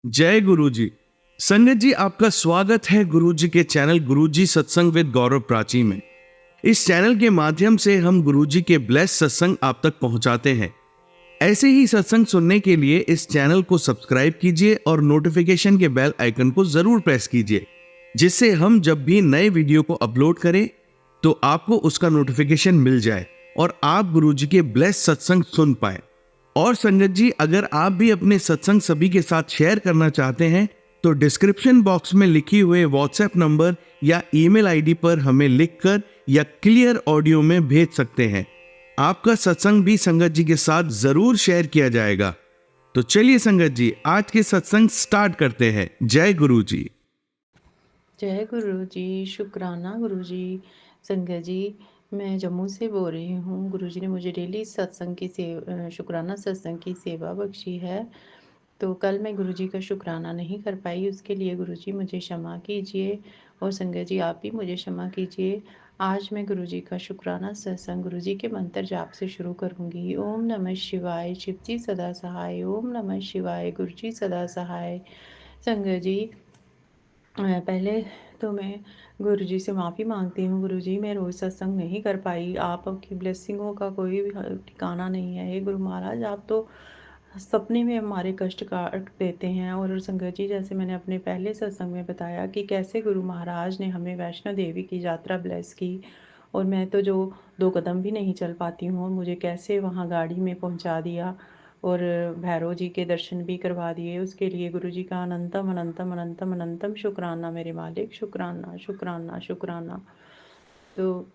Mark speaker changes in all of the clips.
Speaker 1: जय गुरु जी। संगत जी, आपका स्वागत है गुरु जी के चैनल गुरु जी सत्संग विद गौरव प्राची में। इस चैनल के माध्यम से हम गुरु जी के ब्लेस सत्संग आप तक पहुंचाते हैं। ऐसे ही सत्संग सुनने के लिए इस चैनल को सब्सक्राइब कीजिए और नोटिफिकेशन के बेल आइकन को जरूर प्रेस कीजिए, जिससे हम जब भी नए वीडियो को अपलोड करें तो आपको उसका नोटिफिकेशन मिल जाए और आप गुरु जी के ब्लेस सत्संग सुन पाए। और संगत जी, अगर आप भी अपने सत्संग सभी के साथ शेयर करना चाहते हैं तो डिस्क्रिप्शन बॉक्स में लिखी हुए व्हाट्सएप नंबर या ईमेल आईडी पर हमें लिखकर या क्लियर ऑडियो में भेज सकते हैं। आपका सत्संग भी संगत जी के साथ जरूर शेयर किया जाएगा। तो चलिए संगत जी, आज के सत्संग स्टार्ट करते हैं। जय गुरु जी।
Speaker 2: जय गुरु जी, शुक्राना गुरु जी। संगत जी, मैं जम्मू से बोल रही हूँ। गुरु जी ने मुझे डेली सत्संग की शुक्राना सत्संग की सेवा बख्शी है। तो कल मैं गुरु जी का शुक्राना नहीं कर पाई, उसके लिए गुरु जी मुझे क्षमा कीजिए। और संगत जी, आप भी मुझे क्षमा कीजिए। आज मैं गुरु जी का शुक्राना सत्संग गुरु जी के मंत्र जाप से शुरू करूँगी। ओम नमः शिवाय, शिव जी सदा सहाय। ओम नमः शिवाय, गुरु जी सदा सहाय। संगत जी, पहले तो मैं गुरु जी से माफ़ी मांगती हूँ। गुरु जी, मैं रोज़ सत्संग नहीं कर पाई। आपकी ब्लेसिंगों का कोई भी ठिकाना नहीं है। हे गुरु महाराज, आप तो सपने में हमारे कष्ट काट देते हैं। और संगत जी, जैसे मैंने अपने पहले सत्संग में बताया कि कैसे गुरु महाराज ने हमें वैष्णो देवी की यात्रा ब्लेस की, और मैं तो जो 2 कदम भी नहीं चल पाती हूँ, और मुझे कैसे वहाँ गाड़ी में पहुँचा दिया और भैरव जी के दर्शन भी करवा दिए। उसके लिए गुरु जी का अनंतम अनंतम अनंतम अनंतम शुक्राना मेरे मालिक। शुक्राना शुक्राना शुक्राना। तो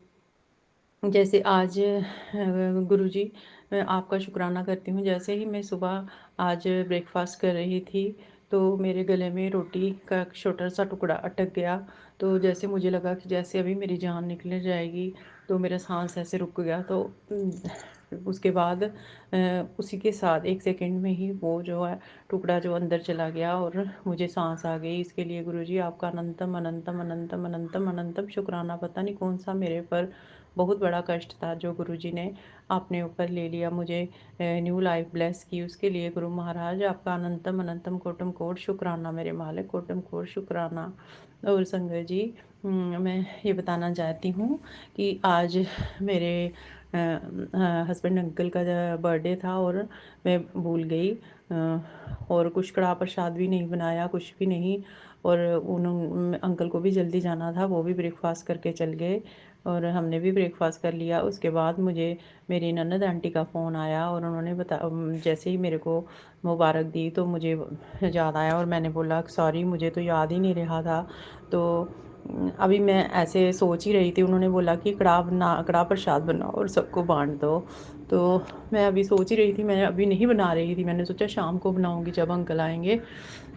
Speaker 2: जैसे आज गुरु जी, मैं आपका शुक्राना करती हूँ। जैसे ही मैं सुबह आज ब्रेकफास्ट कर रही थी, तो मेरे गले में रोटी का एक छोटा सा टुकड़ा अटक गया। तो जैसे मुझे लगा कि जैसे अभी मेरी जान निकल जाएगी, तो मेरा सांस ऐसे रुक गया। तो उसके बाद उसी के साथ 1 सेकंड में ही वो जो है टुकड़ा जो अंदर चला गया और मुझे सांस आ गई। इसके लिए गुरु जी आपका अनंतम अनंतम अनंतम अनंतम अनंतम शुक्राना। पता नहीं कौन सा मेरे पर बहुत बड़ा कष्ट था जो गुरु जी ने अपने ऊपर ले लिया, मुझे न्यू लाइफ ब्लेस की। उसके लिए गुरु महाराज आपका अनंतम अनंतम कोटम कोट शुक्राना मेरे मालिक। कोटम कोट शुक्राना। और संगत जी, मैं ये बताना चाहती हूँ कि आज मेरे हस्बैंड अंकल का बर्थडे था और मैं भूल गई, और कुछ कड़ा प्रसाद भी नहीं बनाया, कुछ भी नहीं। और उन अंकल को भी जल्दी जाना था, वो भी ब्रेकफास्ट करके चल गए और हमने भी ब्रेकफास्ट कर लिया। उसके बाद मुझे मेरी ननद आंटी का फ़ोन आया और उन्होंने जैसे ही मेरे को मुबारक दी तो मुझे याद आया, और मैंने बोला सॉरी, मुझे तो याद ही नहीं रहा था। तो अभी मैं ऐसे सोच ही रही थी, उन्होंने बोला कि कड़ा प्रसाद बनाओ और सबको बांट दो। तो मैं अभी सोच ही रही थी, मैं अभी नहीं बना रही थी, मैंने सोचा शाम को बनाऊंगी जब अंकल आएंगे।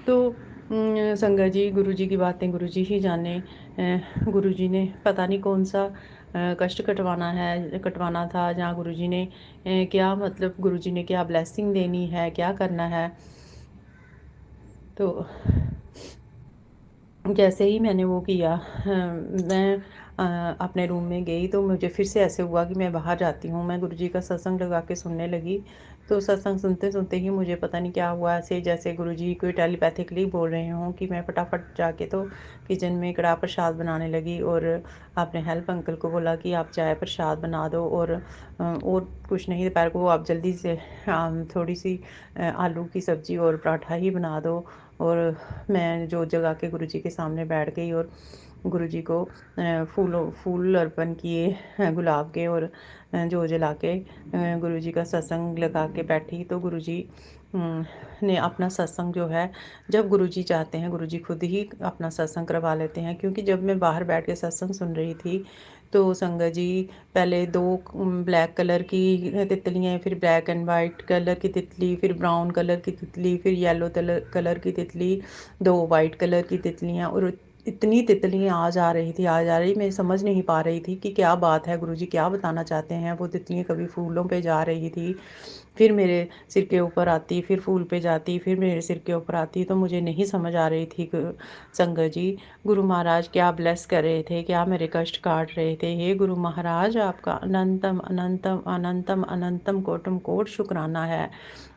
Speaker 2: तो संगत जी, गुरु जी की बातें गुरु जी ही जाने। गुरु जी ने पता नहीं कौन सा कष्ट कटवाना था, जहाँ गुरु जी ने क्या मतलब गुरु जी ने क्या ब्लेसिंग देनी है, क्या करना है। तो जैसे ही मैंने वो किया, मैं अपने रूम में गई, तो मुझे फिर से ऐसे हुआ कि मैं बाहर जाती हूँ। मैं गुरुजी का सत्संग लगा के सुनने लगी। तो सत्संग सुनते सुनते ही मुझे पता नहीं क्या हुआ, ऐसे जैसे गुरुजी कोई टेलीपैथिकली बोल रहे हों, कि मैं फटाफट जाके तो किचन में कड़ा प्रसाद बनाने लगी और अपने हेल्प अंकल को बोला कि आप चाय प्रसाद बना दो, और कुछ नहीं, दोपहर को आप जल्दी से थोड़ी सी आलू की सब्ज़ी और पराठा ही बना दो। और मैं जोत जगा के गुरु जी के सामने बैठ गई और गुरु जी को फूल अर्पण किए गुलाब के, और जोत जला के गुरु जी का सत्संग लगा के बैठी। तो गुरु जी ने अपना सत्संग जो है, जब गुरु जी चाहते हैं, गुरु जी खुद ही अपना सत्संग करवा लेते हैं। क्योंकि जब मैं बाहर बैठ के सत्संग सुन रही थी, तो संगत जी, पहले 2 ब्लैक कलर की तितलियाँ, फिर ब्लैक एंड वाइट कलर की तितली, फिर ब्राउन कलर की तितली, फिर येलो कलर की तितली, 2 वाइट कलर की तितलियाँ, और इतनी तितलियाँ आ जा रही थी, आ जा रही, मैं समझ नहीं पा रही थी कि क्या बात है, गुरुजी क्या बताना चाहते हैं। वो तितलियाँ कभी फूलों पे जा रही थी, फिर मेरे सिर के ऊपर आती, फिर फूल पे जाती, फिर मेरे सिर के ऊपर आती, तो मुझे नहीं समझ आ रही थी संगत जी, गुरु महाराज क्या ब्लेस कर रहे थे, क्या मेरे कष्ट काट रहे थे। हे गुरु महाराज, आपका अनंतम अनंतम अनंतम अनंतम कोटम कोट शुक्राना है।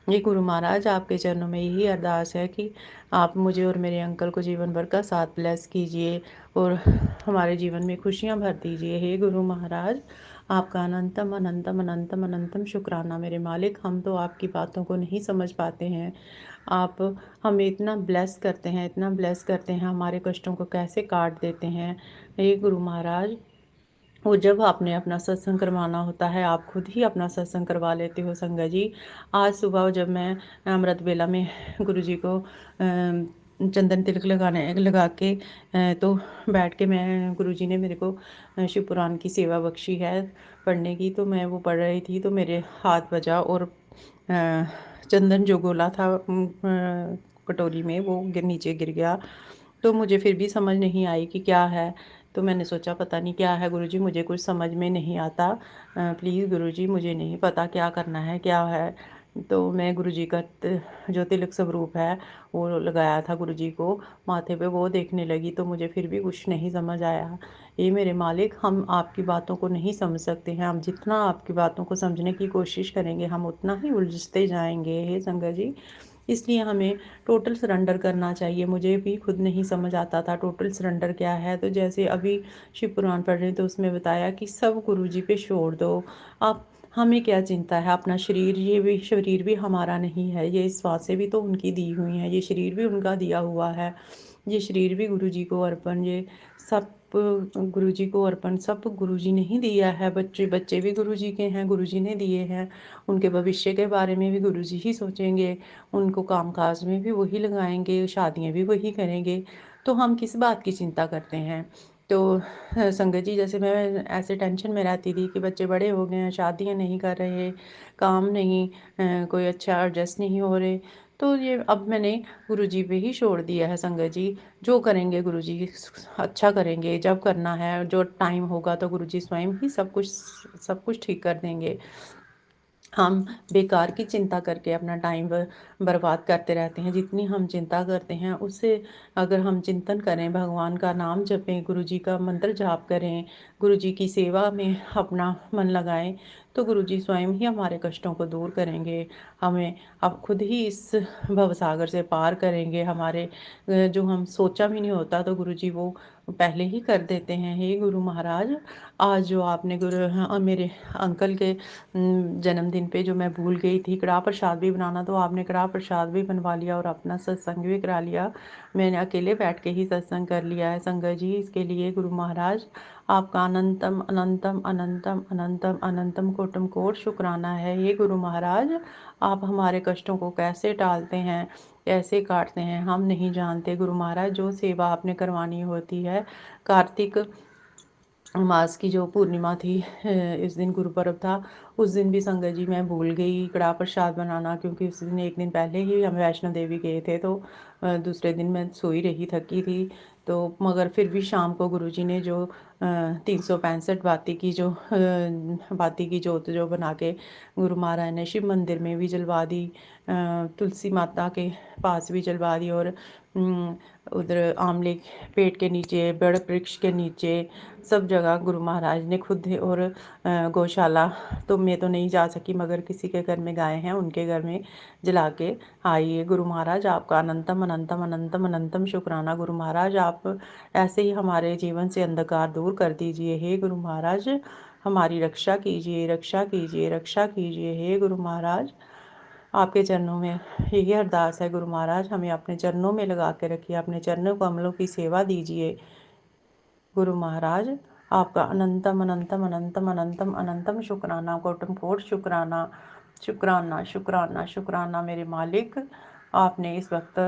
Speaker 2: ये गुरु महाराज, आपके चरणों में यही अरदास है कि आप मुझे और मेरे अंकल को जीवन भर का साथ ब्लेस कीजिए और हमारे जीवन में खुशियाँ भर दीजिए। हे गुरु महाराज, आपका अनंतम अनंतम अनंतम अनंतम शुक्राना मेरे मालिक। हम तो आपकी बातों को नहीं समझ पाते हैं। आप हमें इतना ब्लेस करते हैं, इतना ब्लेस करते हैं, हमारे कष्टों को कैसे काट देते हैं। हे गुरु महाराज, वो जब आपने अपना सत्संग करवाना होता है, आप खुद ही अपना सत्संग करवा लेते हो संगत जी। आज सुबह जब मैं अमृत वेला में गुरु जी को चंदन तिलक लगा के तो बैठ के मैं, गुरु जी ने मेरे को शिव पुराण की सेवा बख्शी है पढ़ने की, तो मैं वो पढ़ रही थी, तो मेरे हाथ बजा और चंदन जो गोला था कटोरी में, वो नीचे गिर गया। तो मुझे फिर भी समझ नहीं आई कि क्या है। तो मैंने सोचा पता नहीं क्या है गुरुजी, मुझे कुछ समझ में नहीं आता, प्लीज़ गुरुजी मुझे नहीं पता क्या करना है क्या है। तो मैं गुरुजी का जो तिलक स्वरूप है वो लगाया था गुरुजी को माथे पे, वो देखने लगी, तो मुझे फिर भी कुछ नहीं समझ आया। ये मेरे मालिक, हम आपकी बातों को नहीं समझ सकते हैं। हम जितना आपकी बातों को समझने की कोशिश करेंगे, हम उतना ही उलझते जाएंगे। हे संगत जी, इसलिए हमें टोटल सरेंडर करना चाहिए। मुझे भी खुद नहीं समझ आता था टोटल सरेंडर क्या है। तो जैसे अभी शिव पुराण पढ़ रहे हैं, तो उसमें बताया कि सब गुरु जी पे छोड़ दो। आप, हमें क्या चिंता है अपना शरीर, ये भी शरीर भी हमारा नहीं है, ये श्वासें भी तो उनकी दी हुई हैं, ये शरीर भी उनका दिया हुआ है, ये शरीर भी गुरु जी को अर्पण, ये सब गुरु जी को अर्पण, सब गुरु जी ने ही दिया है। बच्चे बच्चे भी गुरु जी के हैं, गुरु जी ने दिए हैं। उनके भविष्य के बारे में भी गुरु जी ही सोचेंगे, उनको कामकाज में भी वही लगाएंगे, शादियां भी वही करेंगे। तो हम किस बात की चिंता करते हैं। तो संगत जी, जैसे मैं ऐसे टेंशन में रहती थी कि बच्चे बड़े हो गए हैं, शादियां नहीं कर रहे, काम नहीं, कोई अच्छा एडजस्ट नहीं हो रहे, तो ये अब मैंने गुरु जी पे ही छोड़ दिया है संगत जी। जो करेंगे गुरु जी अच्छा करेंगे, जब करना है, जो टाइम होगा तो गुरु जी स्वयं ही सब कुछ ठीक कर देंगे। हम बेकार की चिंता करके अपना टाइम बर्बाद करते रहते हैं। जितनी हम चिंता करते हैं उससे, अगर हम चिंतन करें, भगवान का नाम जपें, गुरु जी का मंत्र जाप करें, गुरु जी की सेवा में अपना मन लगाएं, तो गुरु जी स्वयं ही हमारे कष्टों को दूर करेंगे। हमें अब खुद ही इस भवसागर से पार करेंगे। हमारे जो हम सोचा भी नहीं होता, तो गुरु जी वो पहले ही कर देते हैं। हे गुरु महाराज, आज जो आपने मेरे अंकल के जन्मदिन पे जो मैं भूल गई थी कड़ाह प्रसाद भी बनाना, तो आपने कड़ाह प्रसाद भी बनवा लिया और अपना सत्संग भी करा लिया। मैंने अकेले बैठ के ही सत्संग कर लिया है संगत जी। इसके लिए गुरु महाराज, आपका अनंतम अनंतम अनंतम अनंतम अनंतम कोटम कोट शुक्राना है। ये गुरु महाराज, आप हमारे कष्टों को कैसे टालते हैं, कैसे काटते हैं, हम नहीं जानते। गुरु महाराज, जो सेवा आपने करवानी होती है, कार्तिक मास की जो पूर्णिमा थी, इस दिन गुरुपर्व था, उस दिन भी संगत जी मैं भूल गई कड़ाह प्रसाद बनाना, क्योंकि उस दिन एक दिन पहले ही हम वैष्णो देवी गए थे, तो दूसरे दिन मैं सोई रही, थकी थी। तो मगर फिर भी शाम को गुरु जी ने जो 365 बाती की जोत जो बना के गुरु महाराज ने शिव मंदिर में भी जलवा दी, तुलसी माता के पास भी जलवा दी, और उधर आमले पेड़ के नीचे, बड़ वृक्ष के नीचे, सब जगह गुरु महाराज ने खुद, और गौशाला तो मैं तो नहीं जा सकी, मगर किसी के घर में गाय हैं, उनके घर में जला के आई है। गुरु महाराज, आपका अनंतम अनंतम अनंतम अनंतम शुक्राना। गुरु महाराज, आप ऐसे ही हमारे जीवन से अंधकार दूर कर दीजिए। हे गुरु महाराज, हमारी रक्षा कीजिए, रक्षा कीजिए, रक्षा कीजिए। हे गुरु महाराज, आपके चरणों में यही अरदास है गुरु महाराज, हमें अपने चरणों में लगा के रखिए, अपने चरणों कमलों की सेवा दीजिए। गुरु महाराज, आपका अनंतम अनंतम अनंतम अनंतम अनंतम शुक्राना, कोटम कोट शुक्राना, शुक्राना शुक्राना शुक्राना मेरे मालिक। आपने इस वक्त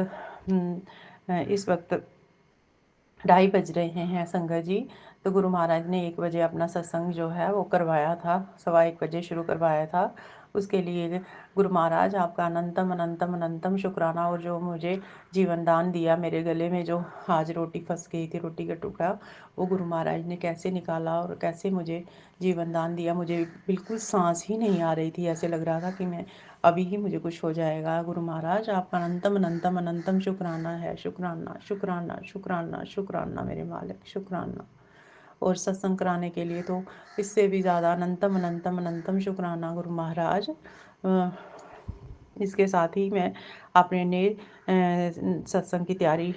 Speaker 2: 2:30 बज रहे हैं संगत जी। तो गुरु महाराज ने 1 बजे अपना सत्संग जो है वो करवाया था, 1:15 बजे शुरू करवाया था, उसके लिए गुरु महाराज आपका अनंतम अनंतम अनंतम शुक्राना। और जो मुझे जीवन दान दिया, मेरे गले में जो आज रोटी फंस गई थी, रोटी का टुकड़ा, वो गुरु महाराज ने कैसे निकाला और कैसे मुझे जीवन दान दिया। मुझे बिल्कुल सांस ही नहीं आ रही थी, ऐसे लग रहा था कि मैं अभी ही मुझे कुछ हो जाएगा। गुरु महाराज आपका अनंतम अनंतम अनंतम शुक्राना है। शुक्राना शुक्राना शुक्राना शुक्राना मेरे मालिक, शुक्राना। और सत्संग कराने के लिए तो इससे भी ज़्यादा अनंतम अनंतम अनंतम शुक्राना गुरु महाराज। इसके साथ ही मैं अपने नए सत्संग की तैयारी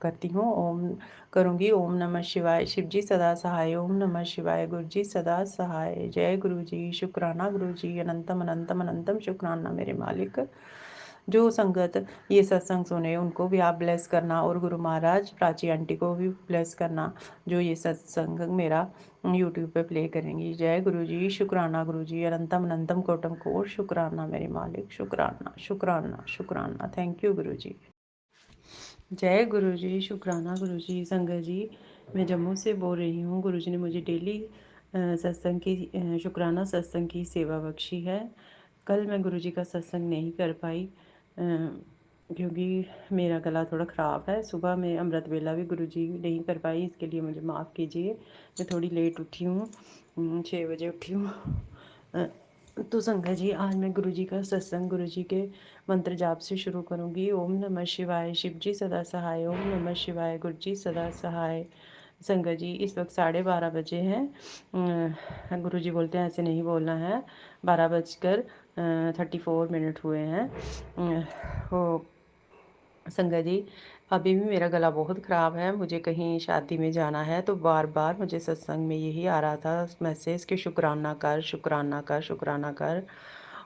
Speaker 2: करती हूँ। ओम करूँगी। ओम नमः शिवाय। शिव जी सदा सहाय। ओम नमः शिवाय। गुरु जी सदा सहाय। जय गुरु जी। शुक्राना गुरु जी। अनंतम अनंतम अनंतम शुक्राना मेरे मालिक। जो संगत ये सत्संग सुने उनको भी आप ब्लेस करना, और गुरु महाराज प्राची आंटी को भी ब्लेस करना जो ये सत्संग मेरा यूट्यूब पे प्ले करेंगी। जय गुरु जी। शुक्राना गुरु जी। अनंतम अनंतम कोटम कोट शुक्राना मेरे मालिक। शुक्राना शुक्राना शुक्राना। थैंक यू गुरु जी। जय गुरु जी। शुक्राना गुरु जी। संगत जी, मैं जम्मू से बोल रही हूँ। गुरु जी ने मुझे डेली सत्संग की शुक्राना सत्संग की सेवा बख्शी है। कल मैं गुरु जी का सत्संग नहीं कर पाई क्योंकि मेरा गला थोड़ा ख़राब है। सुबह में अमृत वेला भी गुरु जी नहीं कर पाई, इसके लिए मुझे माफ़ कीजिए। मैं थोड़ी लेट उठी हूँ, 6 बजे उठी हूँ। तो संगत जी, आज मैं गुरु जी का सत्संग गुरु जी के मंत्र जाप से शुरू करूँगी। ओम नमः शिवाय। शिव जी सदा सहाय। ओम नमः शिवाय। गुरु जी सदा सहाय। संगत जी, इस वक्त 12:30 बजे हैं। गुरु जी बोलते हैं ऐसे नहीं बोलना है। 12:34 हुए हैं। वो संगत जी, अभी भी मेरा गला बहुत ख़राब है। मुझे कहीं शादी में जाना है तो बार बार मुझे सत्संग में यही आ रहा था मैसेज कि शुक्राना कर, शुक्राना कर, शुक्राना कर।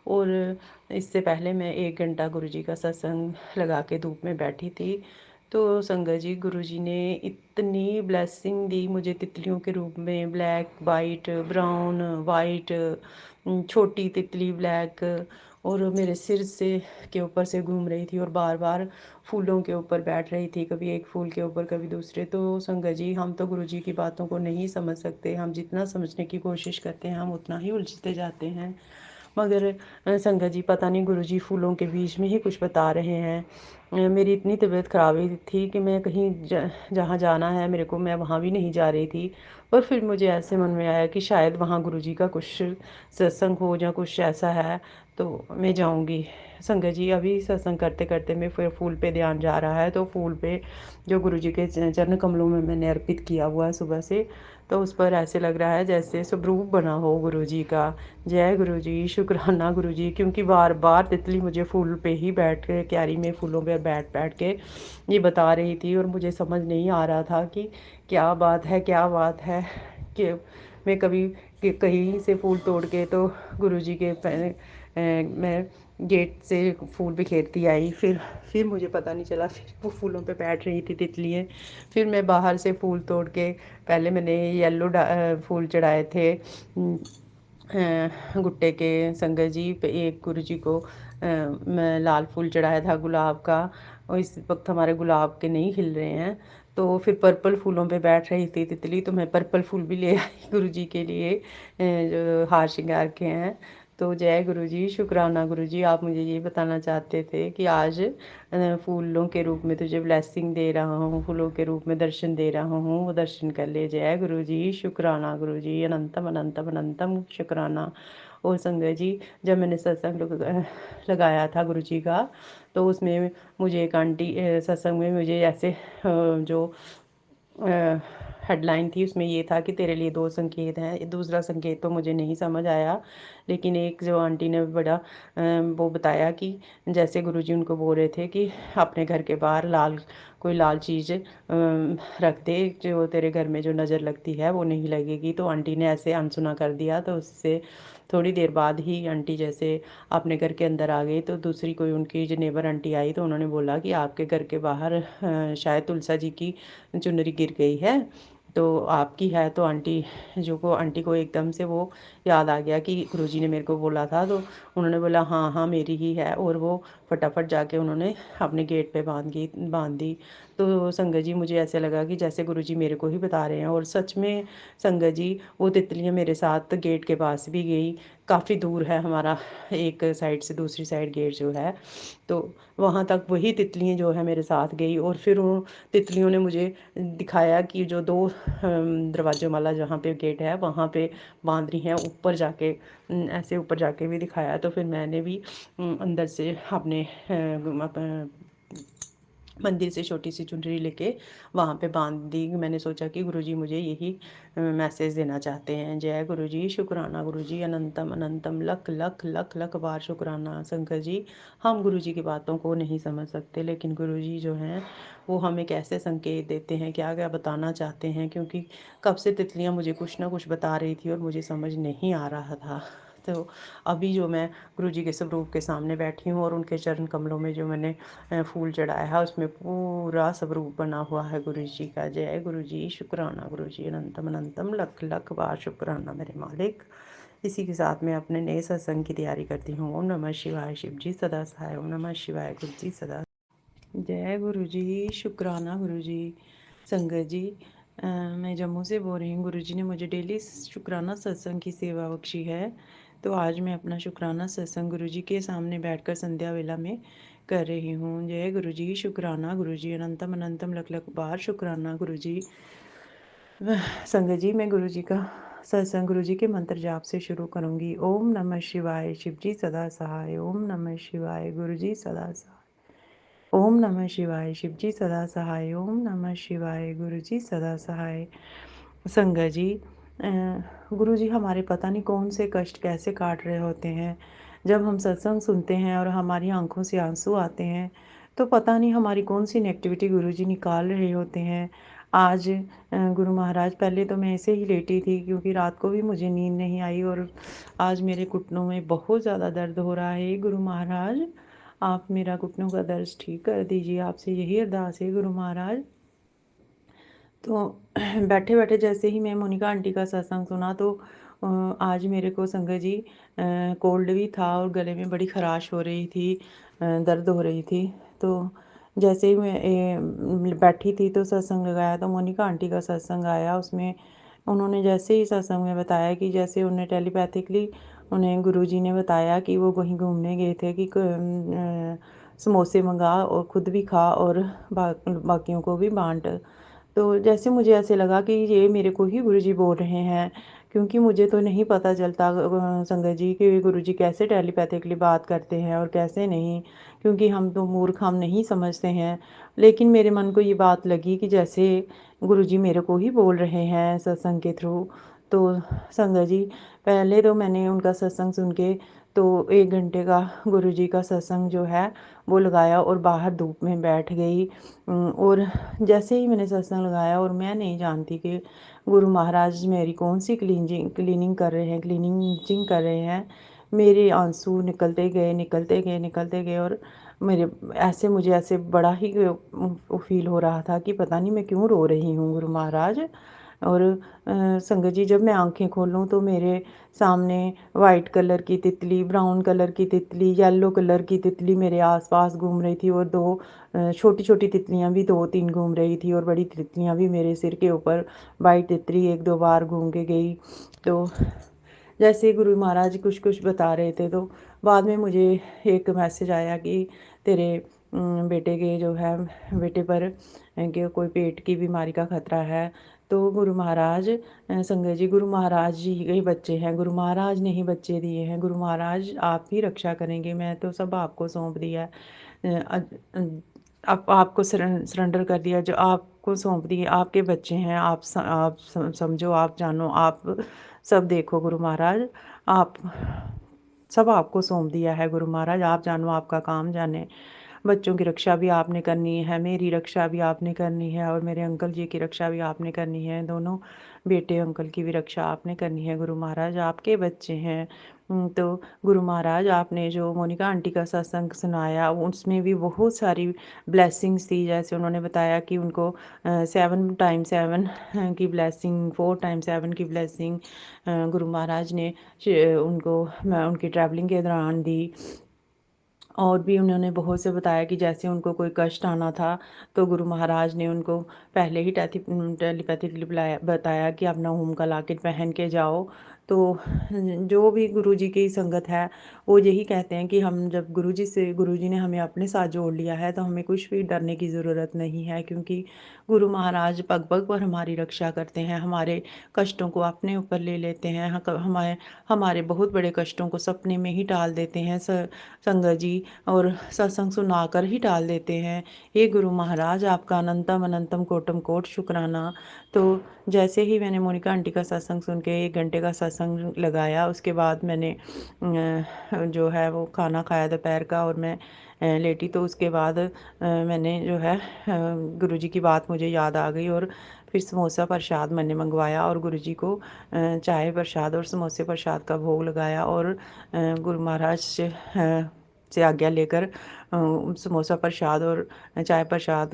Speaker 2: और इससे पहले मैं 1 घंटा गुरुजी का सत्संग लगा के धूप में बैठी थी। तो संगत जी, गुरुजी ने इतनी ब्लेसिंग दी मुझे तितलियों के रूप में, ब्लैक, वाइट, ब्राउन, वाइट, छोटी तितली ब्लैक, और मेरे सिर से के ऊपर से घूम रही थी और बार बार फूलों के ऊपर बैठ रही थी, कभी एक फूल के ऊपर कभी दूसरे। तो संगत जी, हम तो गुरु जी की बातों को नहीं समझ सकते। हम जितना समझने की कोशिश करते हैं हम उतना ही उलझते जाते हैं। मगर संगत जी, पता नहीं गुरु जी फूलों के बीच में ही कुछ बता रहे हैं। मेरी इतनी तबीयत ख़राब हुई थी कि मैं कहीं जहाँ जाना है मेरे को, मैं वहाँ भी नहीं जा रही थी। और फिर मुझे ऐसे मन में आया कि शायद वहाँ गुरु जी का कुछ सत्संग हो या कुछ ऐसा है तो मैं जाऊँगी। संगत जी, अभी सत्संग करते करते मैं फिर फूल पे ध्यान जा रहा है, तो फूल पे जो गुरु जी के चरण कमलों में मैंने अर्पित किया हुआ है सुबह से, तो उस पर ऐसे लग रहा है जैसे स्वरूप बना हो गुरु जी का। जय गुरु जी। शुक्राना गुरु जी। क्योंकि बार बार तितली मुझे फूल पे ही बैठ के, क्यारी में फूलों पे बैठ बैठ के ये बता रही थी, और मुझे समझ नहीं आ रहा था कि क्या बात है, क्या बात है। कि मैं कभी कहीं से फूल तोड़ के तो गुरु जी के मैं गेट से फूल बिखेरती आई। फिर मुझे पता नहीं चला, फिर वो फूलों पे बैठ रही थी तितलियाँ। फिर मैं बाहर से फूल तोड़ के, पहले मैंने येलो फूल चढ़ाए थे गुट्टे के संगत जी पे, एक गुरु जी को मैं लाल फूल चढ़ाया था गुलाब का, और इस वक्त हमारे गुलाब के नहीं खिल रहे हैं। तो फिर पर्पल फूलों पे बैठ रही थी तितली, तो मैं पर्पल फूल भी ले आई गुरु जी के लिए जो हार श्रृंगार के हैं। तो जय गुरु जी। शुक्राना गुरु जी। आप मुझे ये बताना चाहते थे कि आज फूलों के रूप में तुझे ब्लेसिंग दे रहा हूँ, फूलों के रूप में दर्शन दे रहा हूँ, वो दर्शन कर ले। जय गुरु जी। शुक्राना गुरु जी। अनंतम अनंतम अनंतम शुक्राना। और संगत जी, जब मैंने सत्संग लगाया था गुरु जी का, तो उसमें मुझे एक आंटी सत्संग में मुझे ऐसे जो हेडलाइन थी उसमें ये था कि तेरे लिए 2 संकेत हैं। दूसरा संकेत तो मुझे नहीं समझ आया, लेकिन एक जो आंटी ने बड़ा वो बताया कि जैसे गुरुजी उनको बोल रहे थे कि अपने घर के बाहर कोई लाल चीज़ रख दे, जो तेरे घर में जो नज़र लगती है वो नहीं लगेगी। तो आंटी ने ऐसे अनसुना कर दिया, तो उससे थोड़ी देर बाद ही आंटी जैसे अपने घर के अंदर आ गई, तो दूसरी कोई उनकी जो नेबर आंटी आई, तो उन्होंने बोला कि आपके घर के बाहर शायद तुलसा जी की चुनरी गिर गई है, तो आपकी है। तो आंटी को एकदम से वो याद आ गया कि गुरुजी ने मेरे को बोला था, तो उन्होंने बोला हाँ हाँ मेरी ही है, और वो फटाफट जाके उन्होंने अपने गेट पे बांध दी। तो संगत जी, मुझे ऐसे लगा कि जैसे गुरुजी मेरे को ही बता रहे हैं, और सच में संगत जी वो तितलियाँ मेरे साथ गेट के पास भी गई, काफ़ी दूर है हमारा, एक साइड से दूसरी साइड गेट जो है। तो वहाँ तक वही तितलियाँ जो है मेरे साथ गई, और फिर वो तितलियों ने मुझे दिखाया कि जो 2 दरवाज़ों वाला जहाँ पे गेट है वहाँ पे बांध रही हैं, ऊपर जाके ऐसे ऊपर जाके भी दिखाया। तो फिर मैंने भी अंदर से अपने मंदिर से छोटी सी चुनरी लेके वहाँ पे बांध दी। मैंने सोचा कि गुरुजी मुझे यही मैसेज देना चाहते हैं। जय गुरुजी, शुक्राना गुरुजी, अनंतम अनंतम लख लख लख लख बार शुक्राना शंकर जी। हम गुरुजी की बातों को नहीं समझ सकते, लेकिन गुरुजी जो हैं वो हमें कैसे संकेत देते हैं, क्या क्या बताना चाहते हैं, क्योंकि कब से तितलियाँ मुझे कुछ ना कुछ बता रही थी और मुझे समझ नहीं आ रहा था। तो अभी जो मैं गुरुजी के स्वरूप के सामने बैठी हूँ और उनके चरण कमलों में जो मैंने फूल चढ़ाया है उसमें पूरा स्वरूप बना हुआ है गुरु जी का। जय गुरु जी, शुक्राना गुरु जी, अनंतम अनंतम लख लख बार शुक्राना मेरे मालिक। इसी के साथ मैं अपने नए सत्संग की तैयारी करती हूँ। ओम नमः शिवाय, शिव जी सदा सहाय। ओम नमः शिवाय, गुरु जी सदा। जय गुरु जी, शुक्राना गुरु जी। संगत जी, मैं जम्मू से बोल रही हूँ। गुरु जी ने मुझे डेली शुक्राना सत्संग की सेवा बख्शी है। तो आज मैं अपना शुक्राना सत्संग गुरु जी के सामने बैठकर संध्या वेला में कर रही हूँ। जय गुरु जी, शुक्राना गुरु जी, अनंतम अनंतम लख लख बार शुक्राना गुरु जी। संगत जी, मैं गुरु जी का सत्संग गुरु जी के मंत्र जाप से शुरू करूँगी। ओम नमः शिवाय, शिव जी सदा सहाय। ओम नमः शिवाय, गुरु जी सदा सहाय। ओम नमः शिवाय, शिव जी सदा सहाय। ओम नमः शिवाय, गुरु जी सदा सहाय। संगत जी, गुरु जी हमारे पता नहीं कौन से कष्ट कैसे काट रहे होते हैं। जब हम सत्संग सुनते हैं और हमारी आंखों से आंसू आते हैं, तो पता नहीं हमारी कौन सी नेगेटिविटी गुरु जी निकाल रहे होते हैं। आज गुरु महाराज, पहले तो मैं ऐसे ही लेटी थी क्योंकि रात को भी मुझे नींद नहीं आई, और आज मेरे घुटनों में बहुत ज़्यादा दर्द हो रहा है। गुरु महाराज, आप मेरा घुटनों का दर्द ठीक कर दीजिए, आपसे यही अरदास है गुरु महाराज। तो बैठे बैठे जैसे ही मैं मोनिका आंटी का सत्संग सुना, तो आज मेरे को संगत जी कोल्ड भी था और गले में बड़ी खराश हो रही थी, दर्द हो रही थी। तो जैसे ही मैं बैठी थी तो सत्संग लगाया, तो मोनिका आंटी का सत्संग आया। उसमें उन्होंने जैसे ही सत्संग में बताया कि जैसे उन्हें टेलीपैथिकली उन्हें गुरुजी ने बताया कि वो कहीं घूमने गए थे, कि समोसे मंगा और खुद भी खा और बाकियों को भी बांट। तो जैसे मुझे ऐसे लगा कि ये मेरे को ही गुरुजी बोल रहे हैं, क्योंकि मुझे तो नहीं पता चलता संगत जी कि गुरुजी कैसे टेलीपैथिकली बात करते हैं और कैसे नहीं, क्योंकि हम तो मूर्ख, हम नहीं समझते हैं। लेकिन मेरे मन को ये बात लगी कि जैसे गुरुजी मेरे को ही बोल रहे हैं सत्संग के थ्रू। तो संगत जी, पहले तो मैंने उनका सत्संग सुन के तो 1 घंटे का गुरुजी का सत्संग जो है वो लगाया और बाहर धूप में बैठ गई। और जैसे ही मैंने सत्संग लगाया, और मैं नहीं जानती कि गुरु महाराज मेरी कौन सी क्लीनिंग कर रहे हैं, क्लीनिंग कर रहे हैं। मेरे आंसू निकलते गए निकलते गए निकलते गए, और मेरे ऐसे मुझे ऐसे बड़ा ही फील हो रहा था कि पता नहीं मैं क्यों रो रही हूँ गुरु महाराज। और संगत जी, जब मैं आंखें खोलूँ तो मेरे सामने वाइट कलर की तितली, ब्राउन कलर की तितली, येलो कलर की तितली मेरे आसपास घूम रही थी, और 2 छोटी छोटी तितलियां भी 2-3 घूम रही थी, और बड़ी तितलियां भी मेरे सिर के ऊपर, वाइट तितली 1-2 बार घूम के गई। तो जैसे गुरु महाराज कुछ कुछ बता रहे थे, तो बाद में मुझे एक मैसेज आया कि तेरे बेटे के जो है, बेटे पर कि कोई पेट की बीमारी का खतरा है। तो गुरु महाराज, संगत जी, गुरु महाराज जी के बच्चे हैं, गुरु महाराज ने ही बच्चे दिए हैं। गुरु महाराज आप ही रक्षा करेंगे, मैं तो सब आपको सौंप दिया है। आपको सरेंडर कर दिया, जो आपको सौंप दिए, आपके बच्चे हैं। आप समझो, आप जानो, आप सब देखो गुरु महाराज, आप सब आपको सौंप दिया है गुरु महाराज। आप जानो, आपका काम जाने। बच्चों की रक्षा भी आपने करनी है, मेरी रक्षा भी आपने करनी है, और मेरे अंकल जी की रक्षा भी आपने करनी है। दोनों बेटे अंकल की भी रक्षा आपने करनी है गुरु महाराज, आपके बच्चे हैं। तो गुरु महाराज, आपने जो मोनिका आंटी का सत्संग सुनाया उसमें भी बहुत सारी ब्लेसिंग्स थी। जैसे उन्होंने बताया कि उनको 7x7 की ब्लेसिंग, 4x7 की ब्लेसिंग गुरु महाराज ने उनको उनकी ट्रैवलिंग के दौरान दी। और भी उन्होंने बहुत से बताया कि जैसे उनको कोई कष्ट आना था, तो गुरु महाराज ने उनको पहले ही टेलीपैथिकली बताया कि अपना ओम का लॉकेट पहन के जाओ, तो जो भी गुरुजी की संगत है, वो यही कहते हैं कि हम जब गुरुजी ने हमें अपने साथ जोड़ लिया है, तो हमें कुछ भी डरने की ज़रूरत नहीं है, क्योंकि गुरु महाराज पग-पग पर हमारी रक्षा करते हैं, हमारे कष्टों को अपने ऊपर ले लेते हैं, हमारे हमारे बहुत बड़े कष्टों को सपने में ही टाल देते हैं संगत जी, और सत्संग सुनाकर ही टाल देते हैं। हे गुरु महाराज, आपका अनंतम अनंतम कोटि कोटि शुक्राना। तो जैसे ही मैंने मोनिका आंटी का सत्संग सुन के 1 घंटे का सत्संग लगाया, उसके बाद मैंने जो है वो खाना खाया दोपहर का, और मैं लेटी। तो उसके बाद मैंने जो है गुरुजी की बात मुझे याद आ गई, और फिर समोसा प्रसाद मैंने मंगवाया और गुरुजी को चाय प्रसाद और समोसे प्रसाद का भोग लगाया, और गुरु महाराज से आज्ञा लेकर समोसा प्रसाद और चाय प्रसाद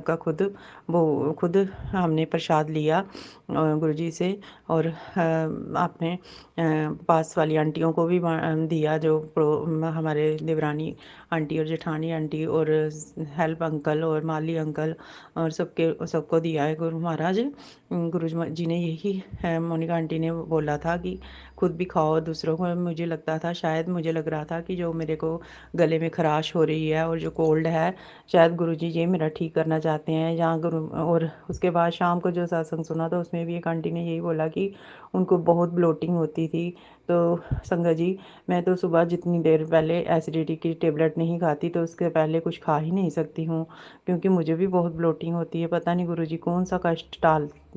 Speaker 2: का खुद हमने प्रसाद लिया गुरुजी से, और आपने पास वाली आंटियों को भी दिया, जो हमारे देवरानी आंटी और जेठानी आंटी और हेल्प अंकल और माली अंकल, और सबको दिया है गुरु महाराज। गुरु जी ने यही मोनिका आंटी ने बोला था कि खुद भी खाओ दूसरों को। मुझे लग रहा था कि जो मेरे को गले में खराश हो रही है और जो कोल्ड है, शायद गुरुजी ये मेरा ठीक करना चाहते हैं। और उसके बाद शाम को जो सत्संग सुना, तो उसमें भी एक आंटी ने यही बोला कि उनको बहुत ब्लोटिंग होती थी। तो संगत जी, मैं तो सुबह जितनी देर पहले एसिडिटी की टेबलेट नहीं खाती, तो उसके पहले कुछ खा ही नहीं सकती हूँ, क्योंकि मुझे भी बहुत ब्लोटिंग होती है। पता नहीं गुरुजी कौन सा कष्ट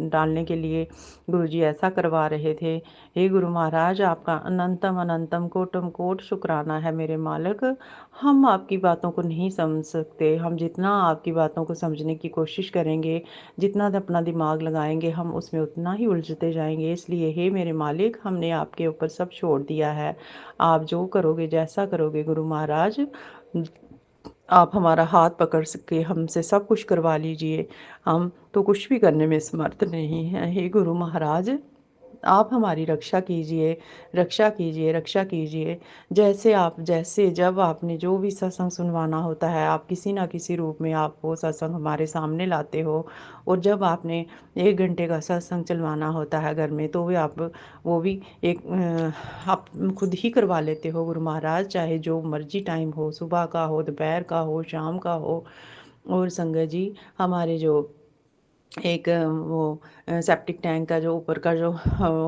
Speaker 2: डालने के लिए गुरुजी ऐसा करवा रहे थे। हे गुरु महाराज, आपका अनंतम अनंतम कोटम कोट शुक्राना है मेरे मालिक। हम आपकी बातों को नहीं समझ सकते, हम जितना आपकी बातों को समझने की कोशिश करेंगे, जितना अपना दिमाग लगाएंगे, हम उसमें उतना ही उलझते जाएंगे। इसलिए हे मेरे मालिक, हमने आपके ऊपर सब छोड़ दिया है। आप जो करोगे, जैसा करोगे गुरु महाराज, आप हमारा हाथ पकड़ के हमसे सब कुछ करवा लीजिए। हम तो कुछ भी करने में समर्थ नहीं हैं। हे गुरु महाराज, आप हमारी रक्षा कीजिए, रक्षा कीजिए, रक्षा कीजिए। जैसे जब आपने जो भी सत्संग सुनवाना होता है, आप किसी न किसी रूप में आप वो सत्संग हमारे सामने लाते हो, और जब आपने 1 घंटे का सत्संग चलवाना होता है घर में, तो वो भी आप खुद ही करवा लेते हो गुरु महाराज, चाहे जो मर्जी टाइम हो, सुबह का हो, दोपहर का हो, शाम का हो। और संगत जी, हमारे जो एक सेप्टिक टैंक का जो ऊपर का जो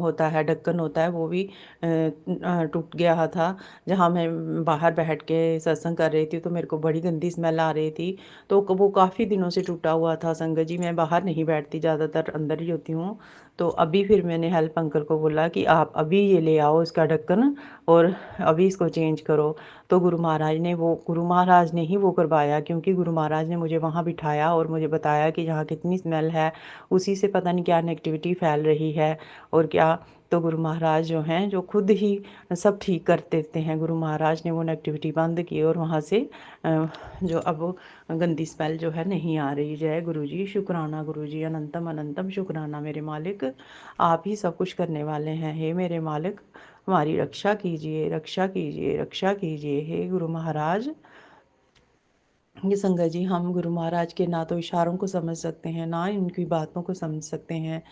Speaker 2: होता है, ढक्कन होता है, वो भी टूट गया था। जहाँ मैं बाहर बैठ के सत्संग कर रही थी, तो मेरे को बड़ी गंदी स्मेल आ रही थी। तो वो काफ़ी दिनों से टूटा हुआ था संगत जी। मैं बाहर नहीं बैठती, ज़्यादातर अंदर ही होती हूँ। तो अभी फिर मैंने हेल्प अंकल को बोला कि आप अभी ये ले आओ इसका ढक्कन, और अभी इसको चेंज करो। तो गुरु महाराज ने ही वो करवाया, क्योंकि गुरु महाराज ने मुझे वहाँ बिठाया और मुझे बताया कि यहाँ कितनी स्मेल है, उसी से पता नहीं क्या नेगेटिविटी फैल रही है और क्या। तो गुरु महाराज जो हैं, जो खुद ही सब ठीक कर देते हैं, गुरु महाराज ने वो नेगेटिविटी बंद की, और वहाँ से जो अब गंदी स्मेल जो है नहीं आ रही। जय गुरु जी, शुक्राना गुरु जी, अनंतम अनंतम शुक्राना मेरे मालिक। आप ही सब कुछ करने वाले हैं। हे मेरे मालिक, हमारी रक्षा कीजिए, रक्षा कीजिए, रक्षा कीजिए। हे गुरु महाराज, ये संगत जी, हम गुरु महाराज के ना तो इशारों को समझ सकते हैं, ना इनकी बातों को समझ सकते हैं।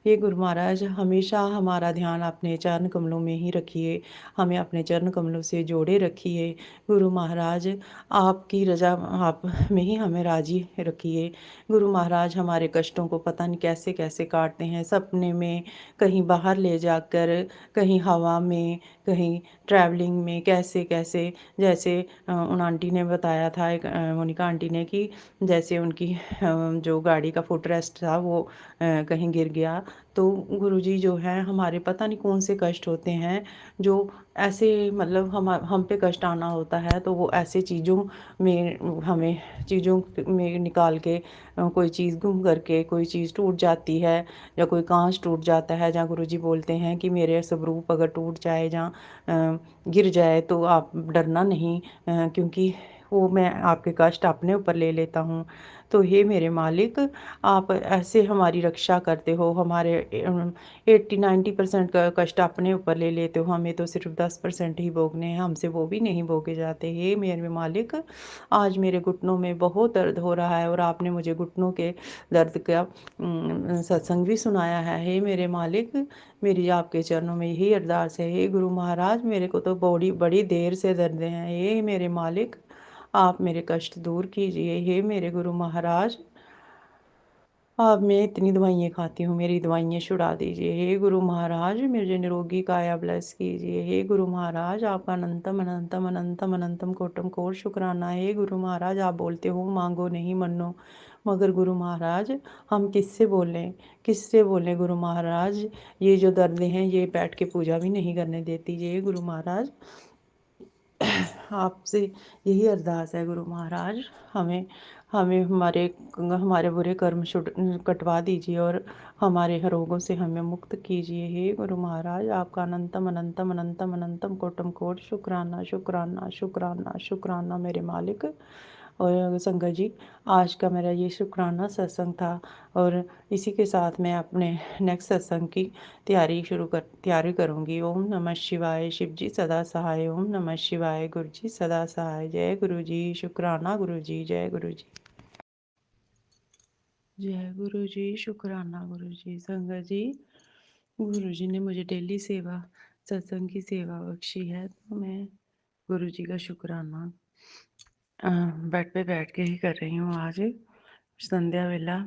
Speaker 2: हे गुरु महाराज, हमेशा हमारा ध्यान अपने चरण कमलों में ही रखिए, हमें अपने चरण कमलों से जोड़े रखिए। गुरु महाराज, आपकी रजा आप में ही हमें राजी रखिए। गुरु महाराज, हमारे कष्टों को पता नहीं कैसे कैसे काटते हैं, सपने में, कहीं बाहर ले जाकर, कहीं हवा में, कहीं ट्रैवलिंग में, कैसे कैसे। जैसे उन आंटी ने बताया था, एक मोनिका आंटी ने, कि जैसे उनकी जो गाड़ी का फुट रेस्ट था, वो कहीं गिर गया। तो गुरुजी जो है, हमारे पता नहीं कौन से कष्ट होते हैं, जो ऐसे मतलब हम पे कष्ट आना होता है, तो वो ऐसे चीज़ों में निकाल के, कोई चीज़ गुम करके, कोई चीज़ टूट जाती है, या कोई कांच टूट जाता है, जहाँ गुरुजी बोलते हैं कि मेरे स्वरूप अगर टूट जाए, जहाँ गिर जाए, तो आप डरना नहीं, क्योंकि वो मैं आपके कष्ट अपने ऊपर ले लेता हूँ। तो हे मेरे मालिक, आप ऐसे हमारी रक्षा करते हो, हमारे 80-90% का कष्ट अपने ऊपर ले लेते हो, हमें तो सिर्फ 10% ही भोगने हैं, हमसे वो भी नहीं भोगे जाते। हे मेरे मालिक, आज मेरे घुटनों में बहुत दर्द हो रहा है और आपने मुझे घुटनों के दर्द का सत्संग भी सुनाया है। हे मेरे मालिक, मेरी आपके चरणों में यही अरदास है। हे गुरु महाराज, मेरे को तो बड़ी बड़ी देर से दर्द हैं। हे मेरे मालिक, आप मेरे कष्ट दूर कीजिए। हे मेरे गुरु महाराज, अब मैं इतनी दवाइयाँ खाती हूँ, मेरी दवाइयाँ छुड़ा दीजिए। हे गुरु महाराज, मुझे निरोगी काया ब्लेस कीजिए। हे गुरु महाराज, आपका अनंतम अनंतम अनंतम अनंतम कोटम कोट शुक्राना। हे गुरु महाराज, आप बोलते हो मांगो नहीं मनो, मगर गुरु महाराज हम किससे बोलें, किससे बोलें गुरु महाराज। ये जो दर्द हैं ये बैठ के पूजा भी नहीं करने देती। ये गुरु महाराज, आपसे यही अरदास है गुरु महाराज, हमें हमें हमारे हमारे बुरे कर्म कटवा दीजिए और हमारे रोगों से हमें मुक्त कीजिए। हे गुरु महाराज, आपका अनंतम अनंतम अनंतम अनंतम कोटम कोट शुक्राना शुक्राना शुक्राना शुक्राना मेरे मालिक। और संगत जी, आज का मेरा ये शुक्राना सत्संग था और इसी के साथ मैं अपने नेक्स्ट सत्संग की तैयारी करूँगी। ओम नमः शिवाय, शिव जी सदा सहाय। ओम नमः शिवाय, गुरु जी सदा सहाय। जय गुरु जी, शुक्राना गुरु जी, जय गुरु जी। जय गुरु जी, शुक्राना गुरु जी। संगत जी, गुरु जी ने मुझे डेली सेवा सत्संग की सेवा बख्शी है, तो मैं गुरु जी का शुक्राना बेड पे बैठ के ही कर रही हूँ। आज संध्या वेला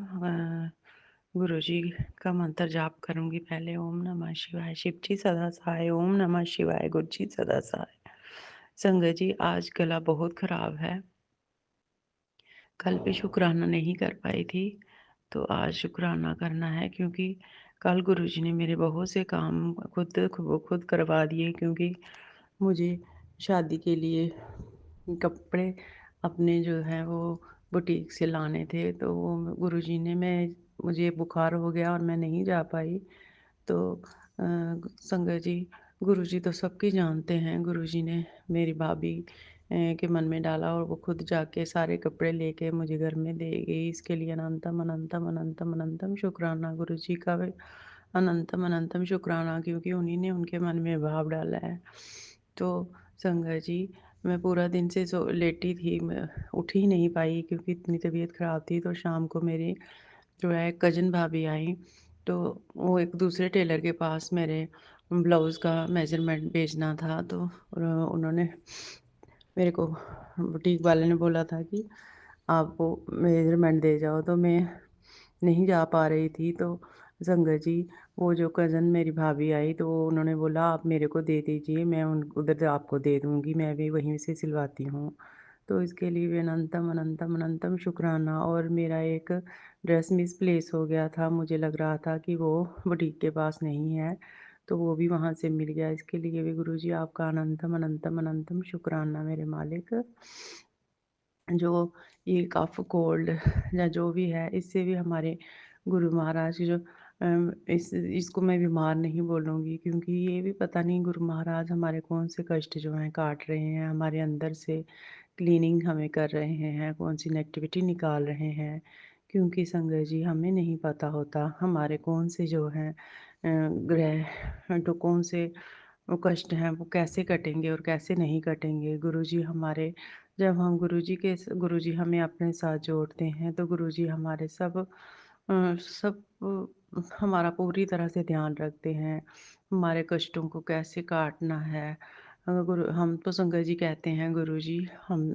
Speaker 2: गुरु जी का मंत्र जाप करूँगी पहले। ओम नमः शिवाय, शिव जी सदा सहाय। ओम नमः शिवाय, गुरु जी सदा सहाय। संगत जी, आज गला बहुत ख़राब है, कल भी शुक्राना नहीं कर पाई थी, तो आज शुक्राना करना है क्योंकि कल गुरुजी ने मेरे बहुत से काम खुद करवा दिए, क्योंकि मुझे शादी के लिए कपड़े अपने जो है वो बुटीक से लाने थे, तो वो गुरुजी ने मुझे बुखार हो गया और मैं नहीं जा पाई। तो संगत जी, गुरुजी तो सबकी जानते हैं। गुरुजी ने मेरी भाभी के मन में डाला और वो खुद जाके सारे कपड़े लेके मुझे घर में दे गई। इसके लिए अनंतम अनंतम अनंतम अनंतम शुक्राना गुरुजी का भी अनंतम अनंतम शुक्राना, क्योंकि उन्हीं ने उनके मन में भाव डाला है। तो संगत जी, मैं पूरा दिन से लेटी थी, मैं उठ ही नहीं पाई क्योंकि इतनी तबीयत ख़राब थी। तो शाम को मेरी जो है कज़न भाभी आई, तो वो एक दूसरे टेलर के पास मेरे ब्लाउज़ का मेजरमेंट भेजना था, तो उन्होंने मेरे को बुटीक वाले ने बोला था कि आप वो मेजरमेंट दे जाओ, तो मैं नहीं जा पा रही थी। तो संगत जी, वो जो कज़न मेरी भाभी आई, तो वो उन्होंने बोला आप मेरे को दे दीजिए, मैं उधर से आपको दे दूँगी, मैं भी वहीं से सिलवाती हूँ। तो इसके लिए भी अनंतम अनंतम अनंतम शुक्राना। और मेरा एक ड्रेस मिसप्लेस हो गया था, मुझे लग रहा था कि वो बुटीक के पास नहीं है, तो वो भी वहाँ से मिल गया। इसके लिए भी गुरुजी आपका अनंतम अनंतम अनंतम शुक्राना मेरे मालिक। जो ये कफ कोल्ड या जो भी है, इससे भी हमारे गुरु महाराज की जो इसको मैं बीमार नहीं बोलूँगी, क्योंकि ये भी पता नहीं गुरु महाराज हमारे कौन से कष्ट जो हैं काट रहे हैं, हमारे अंदर से क्लीनिंग हमें कर रहे हैं, कौन सी नेगेटिविटी निकाल रहे हैं। क्योंकि संगत जी, हमें नहीं पता होता हमारे कौन से जो हैं ग्रह, तो कौन से वो कष्ट हैं वो कैसे कटेंगे और कैसे नहीं कटेंगे। गुरुजी हमारे, जब हम गुरुजी हमें अपने साथ जोड़ते हैं, तो गुरुजी हमारे हमारा पूरी तरह से ध्यान रखते हैं, हमारे कष्टों को कैसे काटना है। हम तो संगत जी कहते हैं गुरुजी हम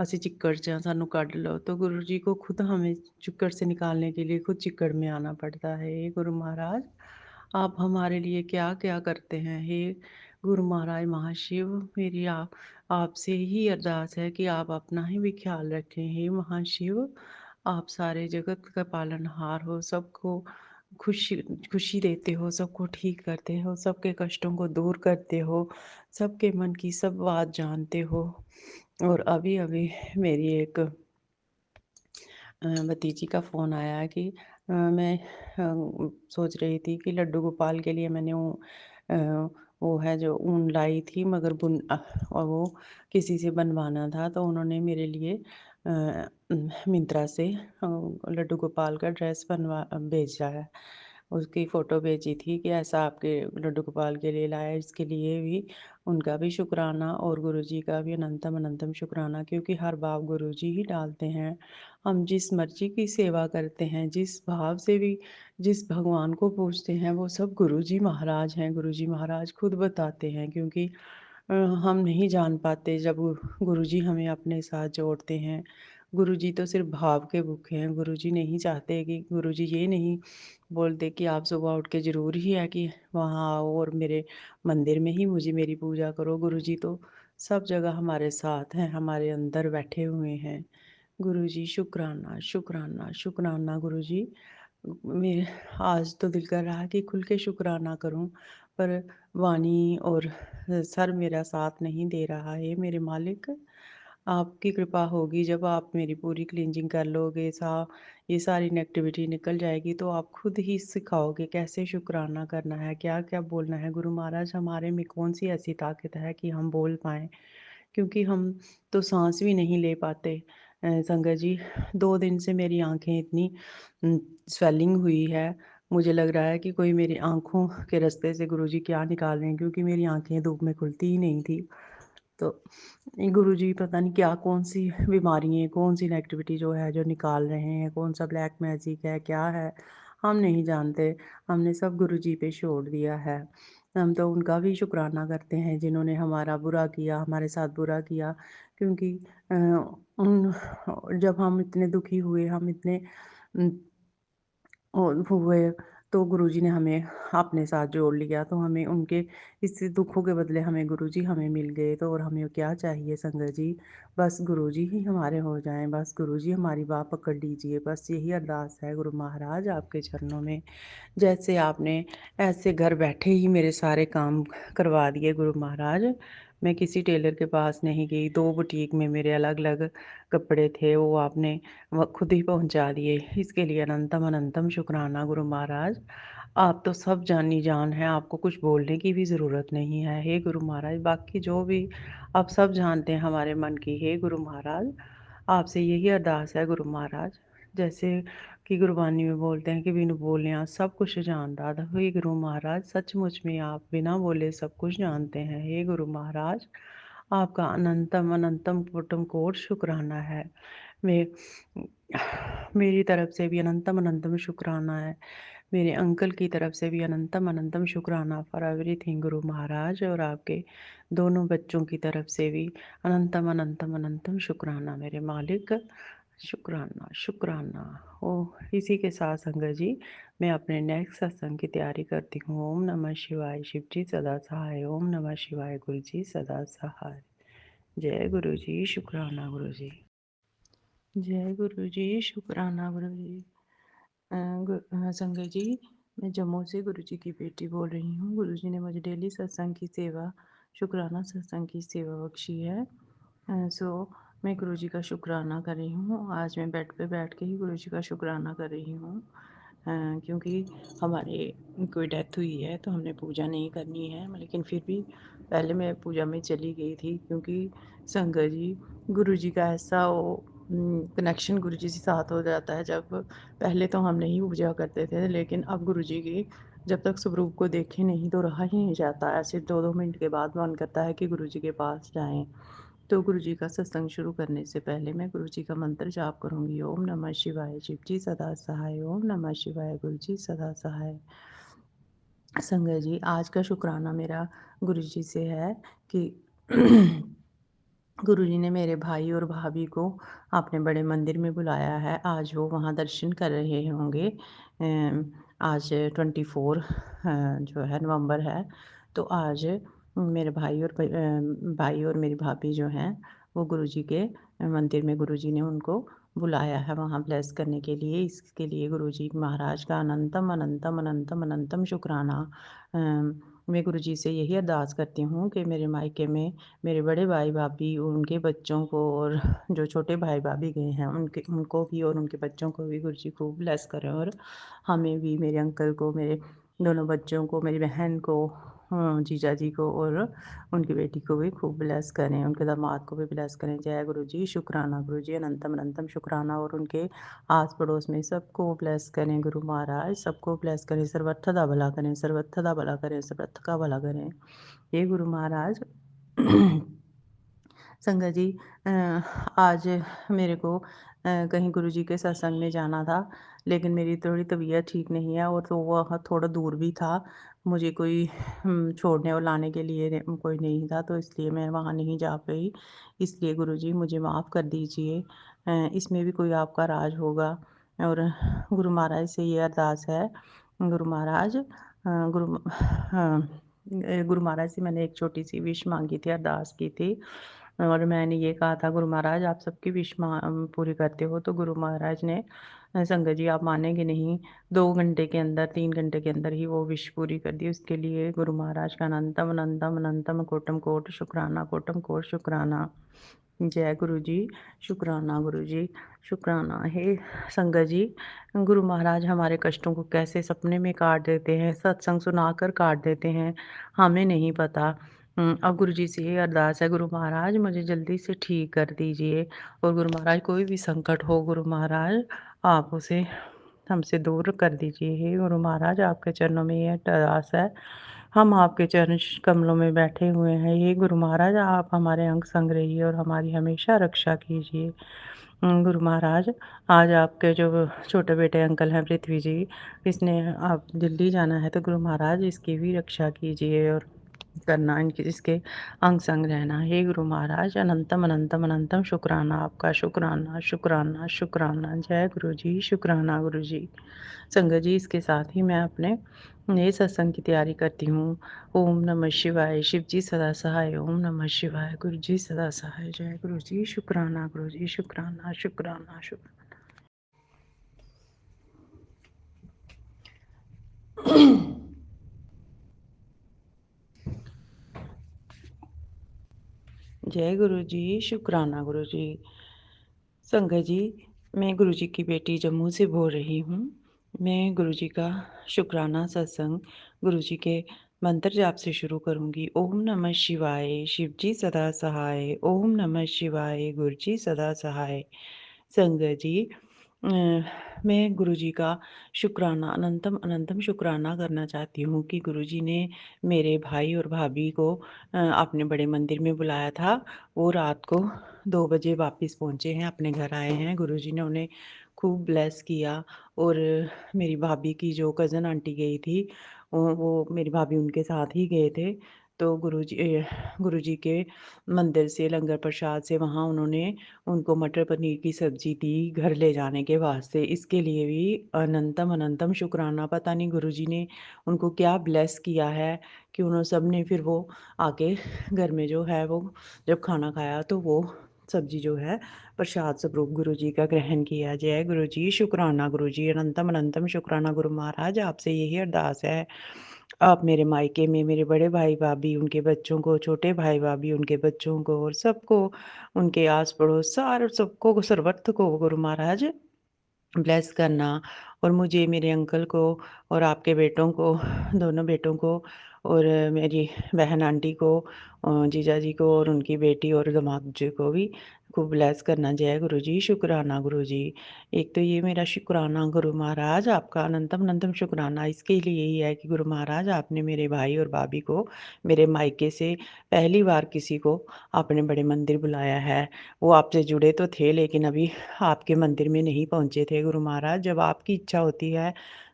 Speaker 2: ਅਸੀਂ चिक्कड़ च सानू कढ़ लो, तो गुरुजी को खुद हमें चिक्कड़ से निकालने के लिए खुद चिक्कड़ में आना पड़ता है। हे गुरु महाराज, आप हमारे लिए क्या क्या करते हैं। हे गुरु महाराज महाशिव, मेरी आपसे ही अरदास है कि आप अपना ही भी ख्याल रखें। हे महाशिव, आप सारे जगत का पालनहार हो, सबको खुशी खुशी देते हो, सबको ठीक करते हो, सबके कष्टों को दूर करते हो, सबके मन की सब बात जानते हो। और अभी अभी मेरी एक भतीजी का फ़ोन आया है कि मैं सोच रही थी कि लड्डू गोपाल के लिए मैंने वो है जो ऊन लाई थी, मगर और वो किसी से बनवाना था, तो उन्होंने मेरे लिए मिंत्रा से लड्डू गोपाल का ड्रेस भेजा है। उसकी फ़ोटो भेजी थी कि ऐसा आपके लड्डू गोपाल के लिए लाया है। इसके लिए भी उनका भी शुक्राना और गुरुजी का भी अनंतम अनंतम शुक्राना, क्योंकि हर भाव गुरुजी ही डालते हैं। हम जिस मर्ज़ी की सेवा करते हैं, जिस भाव से भी जिस भगवान को पूजते हैं, वो सब गुरुजी महाराज हैं। गुरुजी महाराज खुद बताते हैं, क्योंकि हम नहीं जान पाते जब गुरुजी हमें अपने साथ जोड़ते हैं। गुरुजी तो सिर्फ़ भाव के भूखे हैं। गुरुजी नहीं चाहते कि गुरुजी ये नहीं बोलते कि आप सुबह उठ के ज़रूरी ही है कि वहाँ आओ और मेरे मंदिर में ही मुझे मेरी पूजा करो। गुरुजी तो सब जगह हमारे साथ हैं, हमारे अंदर बैठे हुए हैं। गुरुजी शुक्राना, शुक्राना, शुक्राना गुरुजी। मैं आज तो दिल कर रहा है कि खुल के शुक्राना करूं, पर वाणी और सर मेरा साथ नहीं दे रहा है। मेरे मालिक, आपकी कृपा होगी जब आप मेरी पूरी क्लींजिंग कर लोगे, ये सारी नेगेटिविटी निकल जाएगी, तो आप खुद ही सिखाओगे कैसे शुक्राना करना है, क्या क्या बोलना है। गुरु महाराज, हमारे में कौन सी ऐसी ताकत है कि हम बोल पाएँ, क्योंकि हम तो सांस भी नहीं ले पाते। संगत जी, 2 दिन से मेरी आंखें इतनी स्वेलिंग हुई है, मुझे लग रहा है कि कोई मेरी आँखों के रास्ते से गुरुजी क्या निकाल रहे हैं, क्योंकि मेरी आँखें धूप में खुलती ही नहीं थी। तो गुरुजी पता नहीं क्या कौन-सी बीमारी है, कौन-सी नेगेटिविटी जो है जो निकाल रहे हैं, कौन-सा ब्लैक मैजिक है, क्या है, हम नहीं जानते। हमने सब गुरुजी पे छोड़ दिया है। हम तो उनका भी शुक्राना करते हैं जिन्होंने हमारा बुरा किया, हमारे साथ बुरा किया, क्योंकि उन जब हम इतने दुखी हुए, हम इतने उम हुए, तो गुरुजी ने हमें अपने साथ जोड़ लिया, तो हमें उनके इस दुखों के बदले हमें गुरुजी हमें मिल गए, तो और हमें क्या चाहिए संगत जी। बस गुरुजी ही हमारे हो जाएँ, बस गुरुजी हमारी बाह पकड़ लीजिए, बस यही अरदास है गुरु महाराज आपके चरणों में। जैसे आपने ऐसे घर बैठे ही मेरे सारे काम करवा दिए गुरु महाराज। मैं किसी टेलर के पास नहीं गई, 2 बुटीक में मेरे अलग-अलग कपड़े थे, वो आपने खुद ही पहुँचा दिए। इसके लिए अनंतम अनंतम शुक्राना गुरु महाराज। आप तो सब जानी-जान हैं, आपको कुछ बोलने की भी ज़रूरत नहीं है। हे गुरु महाराज, बाकी जो भी आप सब जानते हैं हमारे मन की। हे गुरु महाराज, आपसे यही अरदास है गुरु महाराज, जैसे कि गुरबानी में बोलते हैं कि बिनु बोलिया सब कुछ जानदा। हे गुरु महाराज, सचमुच में आप बिना बोले सब कुछ जानते हैं। हे गुरु महाराज, आपका अनंतम अनंतम कोटि कोटि शुक्राना है। मैं मेरी तरफ से भी अनंतम अनंतम शुक्राना है। मेरे अंकल की तरफ से भी अनंतम अनंतम शुक्राना फॉर एवरीथिंग गुरु महाराज, और आपके दोनों बच्चों की तरफ से भी अनंतम अनंतम अनंतम शुक्राना मेरे मालिक। शुक्राना, शुक्राना। ओह! इसी के साथ संगत जी, मैं अपने नेक्स्ट सत्संग की तैयारी करती हूँ। ओम नमः शिवाय, शिव जी सदा सहाय। ओम नमः शिवाय, गुरु जी सदा सहाय। जय गुरु जी, शुक्राना गुरु जी। जय गुरु जी, शुक्राना गुरु जी। संगत जी, मैं जम्मू से गुरु जी की बेटी बोल रही हूँ। गुरु जी ने मुझे डेली सत्संग की सेवा, शुक्राना सत्संग की सेवा बख्शी है। सो मैं गुरु जी का शुक्राना कर रही हूँ। आज मैं बेड पे बैठ के ही गुरु जी का शुक्राना कर रही हूँ। क्योंकि हमारे कोई डेथ हुई है, तो हमने पूजा नहीं करनी है, लेकिन फिर भी पहले मैं पूजा में चली गई थी, क्योंकि संगत जी, गुरु जी का ऐसा वो कनेक्शन गुरु जी के साथ हो जाता है। जब पहले तो हम नहीं पूजा करते थे, लेकिन अब गुरु जी की जब तक स्वरूप को देखे नहीं तो रहा ही नहीं जाता। ऐसे 2-2 मिनट के बाद मन करता है कि गुरु जी के पास जाएँ। तो गुरु जी का सत्संग शुरू करने से पहले मैं गुरु जी का मंत्र जाप करूँगी। ओम नमः शिवाय, शिव जी सदा सहाय। ओम नमः शिवाय, गुरु जी सदा सहाय। संगत जी, आज का शुक्राना मेरा गुरु जी से है कि गुरुजी ने मेरे भाई और भाभी को अपने बड़े मंदिर में बुलाया है। आज वो वहाँ दर्शन कर रहे होंगे। आज 24 जो है नवंबर है। तो आज मेरे भाई और मेरी भाभी जो हैं, वो गुरुजी के मंदिर में गुरुजी ने उनको बुलाया है वहाँ ब्लेस करने के लिए। इसके लिए गुरुजी महाराज का अनंतम अनंतम अनंतम अनंतम शुक्राना। मैं गुरुजी से यही अरदास करती हूँ कि मेरे मायके में मेरे बड़े भाई-भाभी, उनके बच्चों को, और जो छोटे भाई-भाभी गए हैं उनको भी और उनके बच्चों को भी गुरुजी खूब ब्लेस करें, और हमें भी, मेरे अंकल को, मेरे दोनों बच्चों को, मेरी बहन को, जीजा जी को और उनकी बेटी को भी खूब ब्लेस करें, उनके दामाद को भी ब्लेस करें। जय गुरु जी, शुक्राना गुरु जी, अनंतम अनंतम शुक्राना, और उनके आस-पड़ोस में सबको ब्लेस करें गुरु महाराज, सबको ब्लेस करें, सर्वथा दा भला करें, सर्वथा दा भला करें, सर्वथा का भला करें। हे गुरु महाराज संगत जी, आज मेरे को कहीं गुरुजी के सत्संग में जाना था, लेकिन मेरी थोड़ी तबीयत ठीक नहीं है, और तो वह थोड़ा दूर भी था। मुझे कोई छोड़ने और लाने के लिए कोई नहीं था, तो इसलिए मैं वहाँ नहीं जा पाई। इसलिए गुरुजी मुझे माफ़ कर दीजिए। इसमें भी कोई आपका राज होगा, और गुरु महाराज से ये अरदास है, गुरु महाराज गुरु महाराज से मैंने एक छोटी-सी विश माँगी थी, अरदास की थी, और मैंने ये कहा था, गुरु महाराज आप सबकी विश पूरी करते हो। तो गुरु महाराज ने, संगत जी आप मानेंगे नहीं, 2 घंटे के अंदर, 3 घंटे के अंदर ही वो विश पूरी कर दी। उसके लिए गुरु महाराज का अनंतम, अनंतम, अनंतम कोटि कोटि शुक्राना, कोटि कोटि शुक्राना। जय गुरु जी, शुक्राना गुरु जी, शुक्राना। हे संगत जी, गुरु महाराज हमारे कष्टों को कैसे सपने में काट देते हैं, सत्संग सुनाकर काट देते हैं, हमें नहीं पता। अब गुरु जी से ये अरदास है, गुरु महाराज मुझे जल्दी से ठीक कर दीजिए, और गुरु महाराज कोई भी संकट हो गुरु महाराज, आप उसे हमसे दूर कर दीजिए। हे गुरु महाराज, आपके चरणों में ये अरदास है, हम आपके चरण कमलों में बैठे हुए हैं। हे गुरु महाराज, आप हमारे अंग संग रहिए और हमारी हमेशा रक्षा कीजिए। गुरु महाराज, आज आपके जो छोटे बेटे अंकल हैं पृथ्वी जी, इसने आप दिल्ली जाना है, तो गुरु महाराज इसकी भी रक्षा कीजिए, और करना इनके इसके अंग संग रहना। हे गुरु महाराज, अनंतम अनंतम अनंतम शुक्राना आपका, शुक्राना शुक्राना शुक्राना। जय गुरु जी, शुक्राना गुरु जी। संगत जी, इसके साथ ही मैं अपने नए सत्संग की तैयारी करती हूँ। ओम नमः शिवाय, शिव जी सदा सहाय, ओम नमः शिवाय, गुरु जी सदा सहाय। जय गुरु जी, शुक्राना गुरु जी, शुक्राना शुक्राना शुक्राना। जय गुरु जी, शुक्राना गुरु जी। संगत जी, मैं गुरु जी की बेटी जम्मू से बोल रही हूँ। मैं गुरु जी का शुक्राना सत्संग गुरु जी के मंत्र जाप से शुरू करूँगी। ओम नमः शिवाय, शिव जी सदा सहाय, ओम नमः शिवाय, गुरु जी सदा सहाय। संगत जी, मैं गुरु जी का शुक्राना, अनंतम अनंतम शुक्राना करना चाहती हूँ कि गुरु जी ने मेरे भाई और भाभी को अपने बड़े मंदिर में बुलाया था। वो रात को 2 बजे वापस पहुँचे हैं, अपने घर आए हैं। गुरुजी ने उन्हें खूब ब्लेस किया, और मेरी भाभी की जो कज़न आंटी गई थी, वो मेरी भाभी उनके साथ ही गए थे। तो गुरुजी के मंदिर से लंगर प्रसाद से वहाँ उन्होंने उनको मटर पनीर की सब्ज़ी दी घर ले जाने के वास्ते। इसके लिए भी अनंतम अनंतम शुक्राना। पता नहीं गुरुजी ने उनको क्या ब्लेस किया है कि उन्होंने सब ने फिर वो आके घर में जो है वो जब खाना खाया, तो वो सब्ज़ी जो है प्रसाद स्वरूप गुरु जी का ग्रहण किया। जय गुरु जी, शुक्राना गुरु जी, अनंतम अनंतम शुक्राना। गुरु महाराज, आपसे यही अरदास है, आप मेरे मायके में मेरे बड़े भाई-भाभी, उनके बच्चों को, छोटे भाई-भाभी, उनके बच्चों को, और सबको, उनके आस-पड़ोस सारे सबको सर्वत्र को गुरु महाराज ब्लेस करना, और मुझे, मेरे अंकल को, और आपके बेटों को, दोनों बेटों को, और मेरी बहन आंटी को, जीजा जी को, और उनकी बेटी और दामाद जी को भी खूब ब्लेस करना। जय गुरु जी, शुक्राना गुरु जी। एक तो ये मेरा शुक्राना गुरु महाराज, आपका अनंतम अनंतम शुक्राना इसके लिए यही है कि गुरु महाराज, आपने मेरे भाई और भाभी को मेरे मायके से पहली बार किसी को आपने बड़े मंदिर बुलाया है। वो आपसे जुड़े तो थे, लेकिन अभी आपके मंदिर में नहीं पहुँचे थे गुरु महाराज। जब आपकी इच्छा होती है,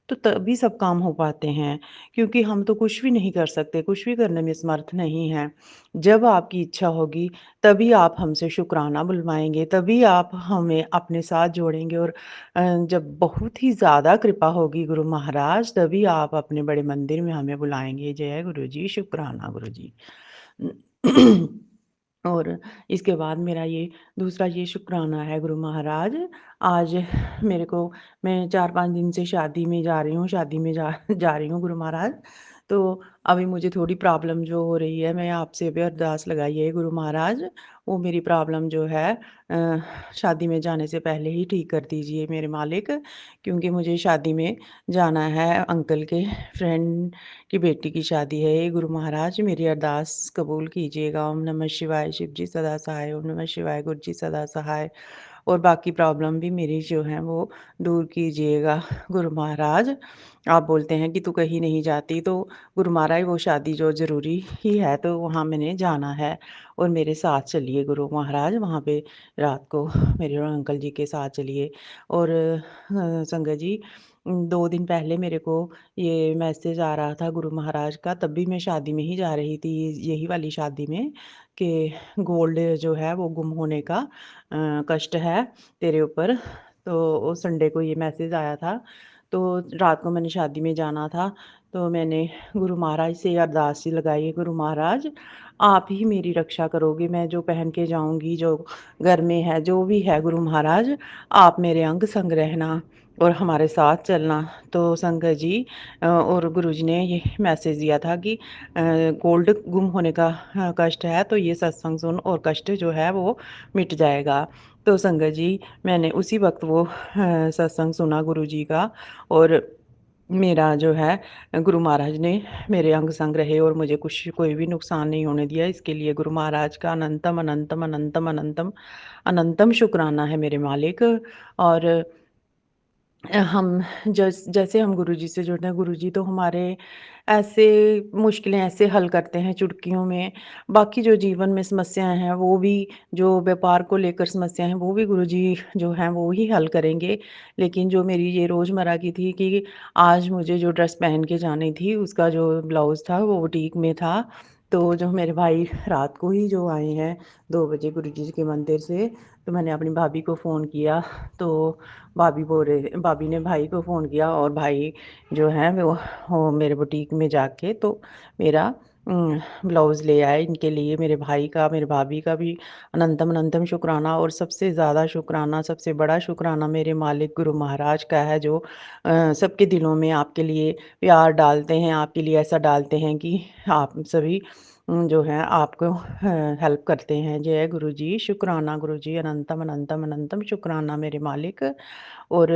Speaker 2: तो तभी सब काम हो पाते हैं, क्योंकि हम तो कुछ भी नहीं कर सकते, कुछ भी करने में समर्थ नहीं हैं। जब आपकी इच्छा होगी, तभी आप हमसे शुक्राना बुलवाएँगे, तभी आप हमें अपने साथ जोड़ेंगे, और जब बहुत ही ज़्यादा कृपा होगी गुरु महाराज, तभी आप अपने बड़े मंदिर में हमें बुलाएँगे। जय गुरु जी, शुक्राना गुरु जी। और इसके बाद मेरा ये दूसरा ये शुक्राना है गुरु महाराज, आज मेरे को, मैं 4-5 दिन से शादी में जा रही हूँ, शादी में जा जा रही हूँ गुरु महाराज। तो अभी मुझे थोड़ी प्रॉब्लम जो हो रही है, मैं आपसे अभी अरदास लगाई है गुरु महाराज, वो मेरी प्रॉब्लम जो है शादी में जाने से पहले ही ठीक कर दीजिए मेरे मालिक, क्योंकि मुझे शादी में जाना है, अंकल के फ्रेंड की बेटी की शादी है। ये गुरु महाराज मेरी अरदास कबूल कीजिएगा। ओम नमः शिवाय, शिव जी सदा सहाय। ओम नमः शिवाय, गुरु जी सदा सहाय। और बाकी प्रॉब्लम भी मेरी जो है वो दूर कीजिएगा गुरु महाराज। आप बोलते हैं कि तू कहीं नहीं जाती, तो गुरु महाराज वो शादी जो ज़रूरी ही है, तो वहाँ मैंने जाना है और मेरे साथ चलिए गुरु महाराज, वहाँ पे रात को मेरे और अंकल जी के साथ चलिए। और संगत जी 2 दिन पहले मेरे को ये मैसेज आ रहा था गुरु महाराज का, तब भी मैं शादी में ही जा रही थी, यही वाली शादी में, कि गोल्ड जो है वो गुम होने का कष्ट है तेरे ऊपर। तो उस संडे को ये मैसेज आया था, तो रात को मैंने शादी में जाना था, तो मैंने गुरु महाराज से अरदास सी लगाई, गुरु महाराज आप ही मेरी रक्षा करोगे, मैं जो पहन के जाऊँगी, जो घर में है, जो भी है गुरु महाराज, आप मेरे अंग संग रहना और हमारे साथ चलना। तो संगत जी और गुरुजी ने ये मैसेज दिया था कि गोल्ड गुम होने का कष्ट है, तो ये सत्संग सुन और कष्ट जो है वो मिट जाएगा। तो संगत जी मैंने उसी वक़्त वो सत्संग सुना गुरुजी का, और मेरा जो है गुरु महाराज ने मेरे अंग संग रहे और मुझे कुछ कोई भी नुकसान नहीं होने दिया। इसके लिए गुरु महाराज का अनंतम, अनंतम, अनंतम, अनंतम, अनंतम शुक्राना है मेरे मालिक। और हम जैसे हम गुरुजी से जुड़ते हैं, गुरुजी तो हमारे ऐसे मुश्किलें ऐसे हल करते हैं चुटकियों में। बाकी जो जीवन में समस्याएँ हैं, वो भी, जो व्यापार को लेकर समस्याएँ हैं, वो भी गुरुजी जो हैं वो ही हल करेंगे। लेकिन जो मेरी ये रोज़मर्रा की थी कि आज मुझे जो ड्रेस पहन के जानी थी, उसका जो ब्लाउज़ था वो बुटीक में था। तो जो मेरे भाई रात को ही जो आए हैं 2 बजे गुरुजी के मंदिर से, तो मैंने अपनी भाभी को फ़ोन किया, तो भाभी ने भाई को फ़ोन किया और भाई जो है वो मेरे बुटीक में जाके तो मेरा ब्लाउज़ ले आए इनके लिए। मेरे भाई का, मेरे भाभी का भी अनंतम अनंतम शुक्राना, और सबसे ज़्यादा शुक्राना, सबसे बड़ा शुक्राना मेरे मालिक गुरु महाराज का है, जो सबके दिलों में आपके लिए प्यार डालते हैं, आपके लिए ऐसा डालते हैं कि आप सभी जो हैं आपको हेल्प करते हैं। जय गुरु जी, शुक्राना गुरु जी, अनंतम अनंतम अनंतम शुक्राना मेरे मालिक। और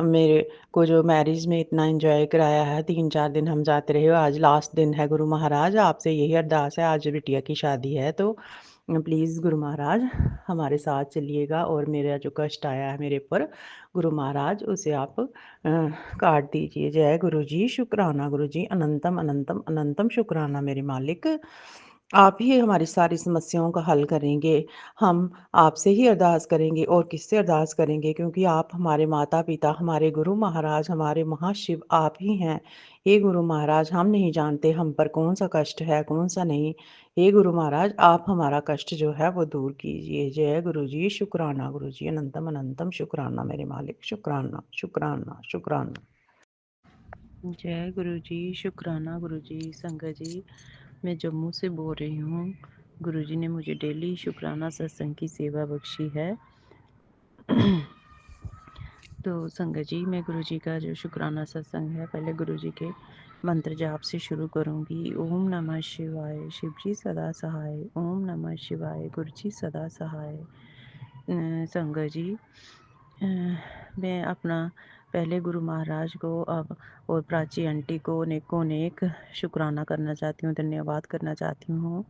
Speaker 2: मेरे को जो मैरिज में इतना एन्जॉय कराया है, 3-4 दिन हम जाते रहे, आज लास्ट दिन है गुरु महाराज, आपसे यही अरदास है, आज बिटिया की शादी है, तो प्लीज़ गुरु महाराज हमारे साथ चलिएगा और मेरा जो कष्ट आया है मेरे ऊपर, गुरु महाराज उसे आप काट दीजिए। जय गुरु जी, शुक्राना गुरु जी, अनंतम अनंतम अनंतम शुक्राना मेरे मालिक। आप ही हमारी सारी समस्याओं का हल करेंगे। हम आपसे ही अरदास करेंगे और किससे अरदास करेंगे, क्योंकि आप हमारे माता-पिता, हमारे गुरु महाराज, हमारे महाशिव आप ही हैं। हे गुरु महाराज, हम नहीं जानते हम पर कौन-सा कष्ट है, कौन-सा नहीं। हे गुरु महाराज, आप हमारा कष्ट जो है वो दूर कीजिए। जय गुरु जी, शुक्राना गुरु जी, अनंतम अनंतम शुक्राना मेरे मालिक, शुक्राना, शुक्राना, शुक्राना। जय गुरु जी, शुक्राना गुरु जी। संगत जी, मैं जम्मू से बोल रही हूँ। गुरुजी ने मुझे डेली शुक्राना सत्संग की सेवा बख्शी है। तो संगत जी, मैं गुरुजी का जो शुक्राना सत्संग है, पहले गुरुजी के मंत्र जाप से शुरू करूँगी। ओम नमः शिवाय, शिव जी सदा सहाय। ओम नमः शिवाय, गुरु जी सदा सहाय। संगत जी, मैं अपना पहले गुरु महाराज को अब और प्राची आंटी को नेकों नेक शुक्राना करना चाहती हूँ, धन्यवाद करना चाहती हूँ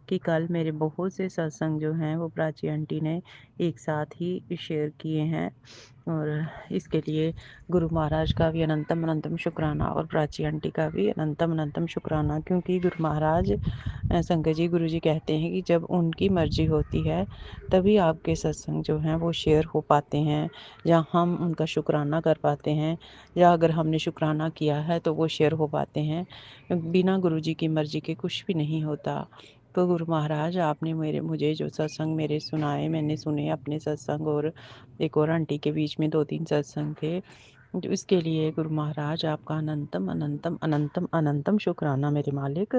Speaker 2: कि कल मेरे बहुत से सत्संग जो हैं वो प्राची आंटी ने एक साथ ही शेयर किए हैं, और इसके लिए गुरु महाराज का भी अनंतम अनंतम शुक्राना और प्राची आंटी का भी अनंतम अनंतम शुक्राना, क्योंकि गुरु महाराज संगत जी, गुरु जी कहते हैं कि जब उनकी मर्जी होती है तभी आपके सत्संग जो हैं वो शेयर हो पाते हैं, या हम उनका शुक्राना कर पाते हैं, या अगर हमने शुक्राना किया है तो वो शेयर हो पाते हैं। बिना गुरु जी की मर्जी के कुछ भी नहीं होता। तो गुरु महाराज, आपने मुझे जो सत्संग मेरे सुनाए, मैंने सुने अपने सत्संग, और एक और आंटी के बीच में 2-3 सत्संग थे, तो इसके लिए गुरु महाराज आपका अनंतम अनंतम अनंतम अनंतम शुक्राना मेरे मालिक।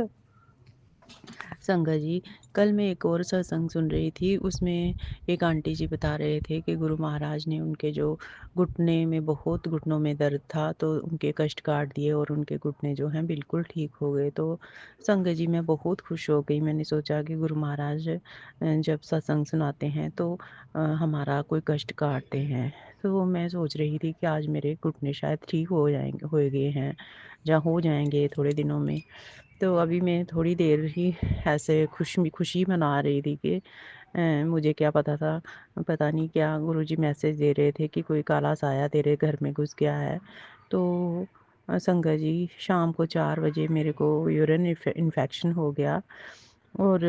Speaker 2: संगत जी, कल मैं एक और सत्संग सुन रही थी, उसमें एक आंटी जी बता रहे थे कि गुरु महाराज ने उनके जो घुटने में बहुत घुटनों में दर्द था, तो उनके कष्ट काट दिए और उनके घुटने जो हैं बिल्कुल ठीक हो गए। तो संगत जी, मैं बहुत खुश हो गई। मैंने सोचा कि गुरु महाराज जब सत्संग सुनाते हैं तो हमारा कोई कष्ट काटते हैं। तो मैं सोच रही थी कि आज मेरे घुटने शायद ठीक हो गए हैं या हो जाएँगे थोड़े दिनों में। तो अभी मैं थोड़ी देर ही ऐसे खुशी मना रही थी कि मुझे क्या पता था, पता नहीं क्या गुरुजी मैसेज दे रहे थे कि कोई काला साया तेरे घर में घुस गया है। तो संगत जी, शाम को 4 बजे मेरे को यूरिन इन्फेक्शन हो गया और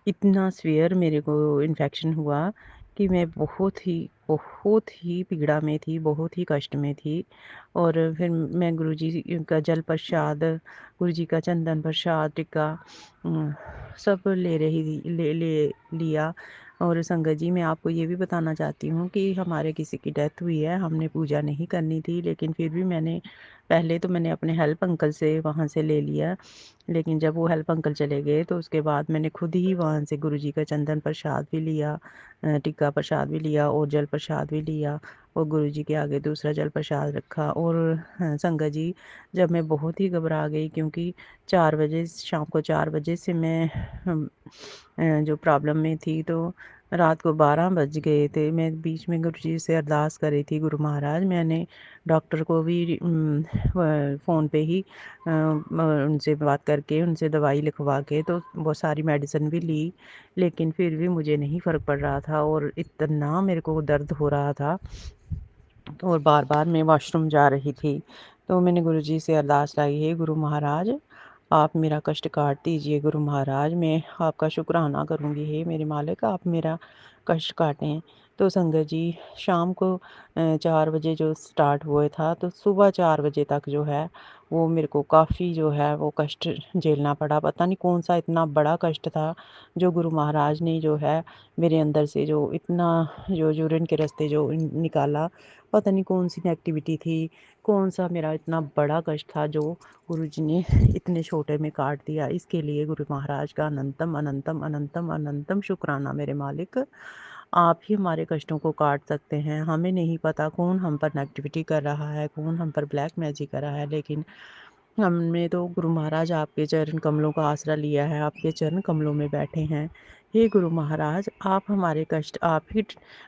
Speaker 2: इतना सीवियर मेरे को इन्फेक्शन हुआ कि मैं बहुत ही पीड़ा में थी, बहुत ही कष्ट में थी। और फिर मैं गुरुजी का जल प्रसाद, गुरुजी का चंदन प्रसाद, टिक्का सब ले रही थी ले ले लिया। और संगत जी, मैं आपको ये भी बताना चाहती हूँ कि हमारे किसी की डेथ हुई है, हमने पूजा नहीं करनी थी, लेकिन फिर भी पहले तो मैंने अपने हेल्प अंकल से वहाँ से ले लिया। लेकिन जब वो हेल्प अंकल चले गए तो उसके बाद मैंने खुद ही वहाँ से गुरुजी का चंदन प्रसाद भी लिया, टिक्का प्रसाद भी लिया और जल प्रसाद भी लिया और गुरुजी के आगे दूसरा जल प्रसाद रखा। और संगत जी, जब मैं बहुत ही घबरा गई, क्योंकि 4 बजे, शाम को 4 बजे से मैं जो प्रॉब्लम में थी, तो रात को 12 बज गए थे। मैं बीच में गुरुजी से अरदास कर रही थी, गुरु महाराज, मैंने डॉक्टर को भी फ़ोन पे ही उनसे बात करके उनसे दवाई लिखवा के तो बहुत सारी मेडिसिन भी ली, लेकिन फिर भी मुझे नहीं फ़र्क पड़ रहा था और इतना मेरे को दर्द हो रहा था और बार-बार मैं वॉशरूम जा रही थी। तो मैंने गुरुजी से अरदास लाई, हे गुरु महाराज, आप मेरा कष्ट काट दीजिए गुरु महाराज, मैं आपका शुक्राना करूँगी, हे मेरे मालिक, आप मेरा कष्ट काटें। तो संगत जी, शाम को 4 बजे जो स्टार्ट हुए था, तो सुबह 4 बजे तक जो है वो मेरे को काफ़ी जो है वो कष्ट झेलना पड़ा। पता नहीं कौन-सा इतना बड़ा कष्ट था जो गुरु महाराज ने जो है मेरे अंदर से जो इतना जो यूरिन के रास्ते जो निकाला, पता नहीं कौन-सी नेगेटिविटी थी, कौन-सा मेरा इतना बड़ा कष्ट था जो गुरुजी ने इतने छोटे में काट दिया। इसके लिए गुरु महाराज का अनंतम, अनंतम, अनंतम, अनंतम शुक्राना मेरे मालिक। आप ही हमारे कष्टों को काट सकते हैं। हमें नहीं पता कौन हम पर नेगेटिविटी कर रहा है, कौन हम पर ब्लैक मैजिक कर रहा है, लेकिन हमने तो गुरु महाराज आपके चरण कमलों का आसरा लिया है, आपके चरण कमलों में बैठे हैं। हे गुरु महाराज, आप हमारे कष्ट आप ही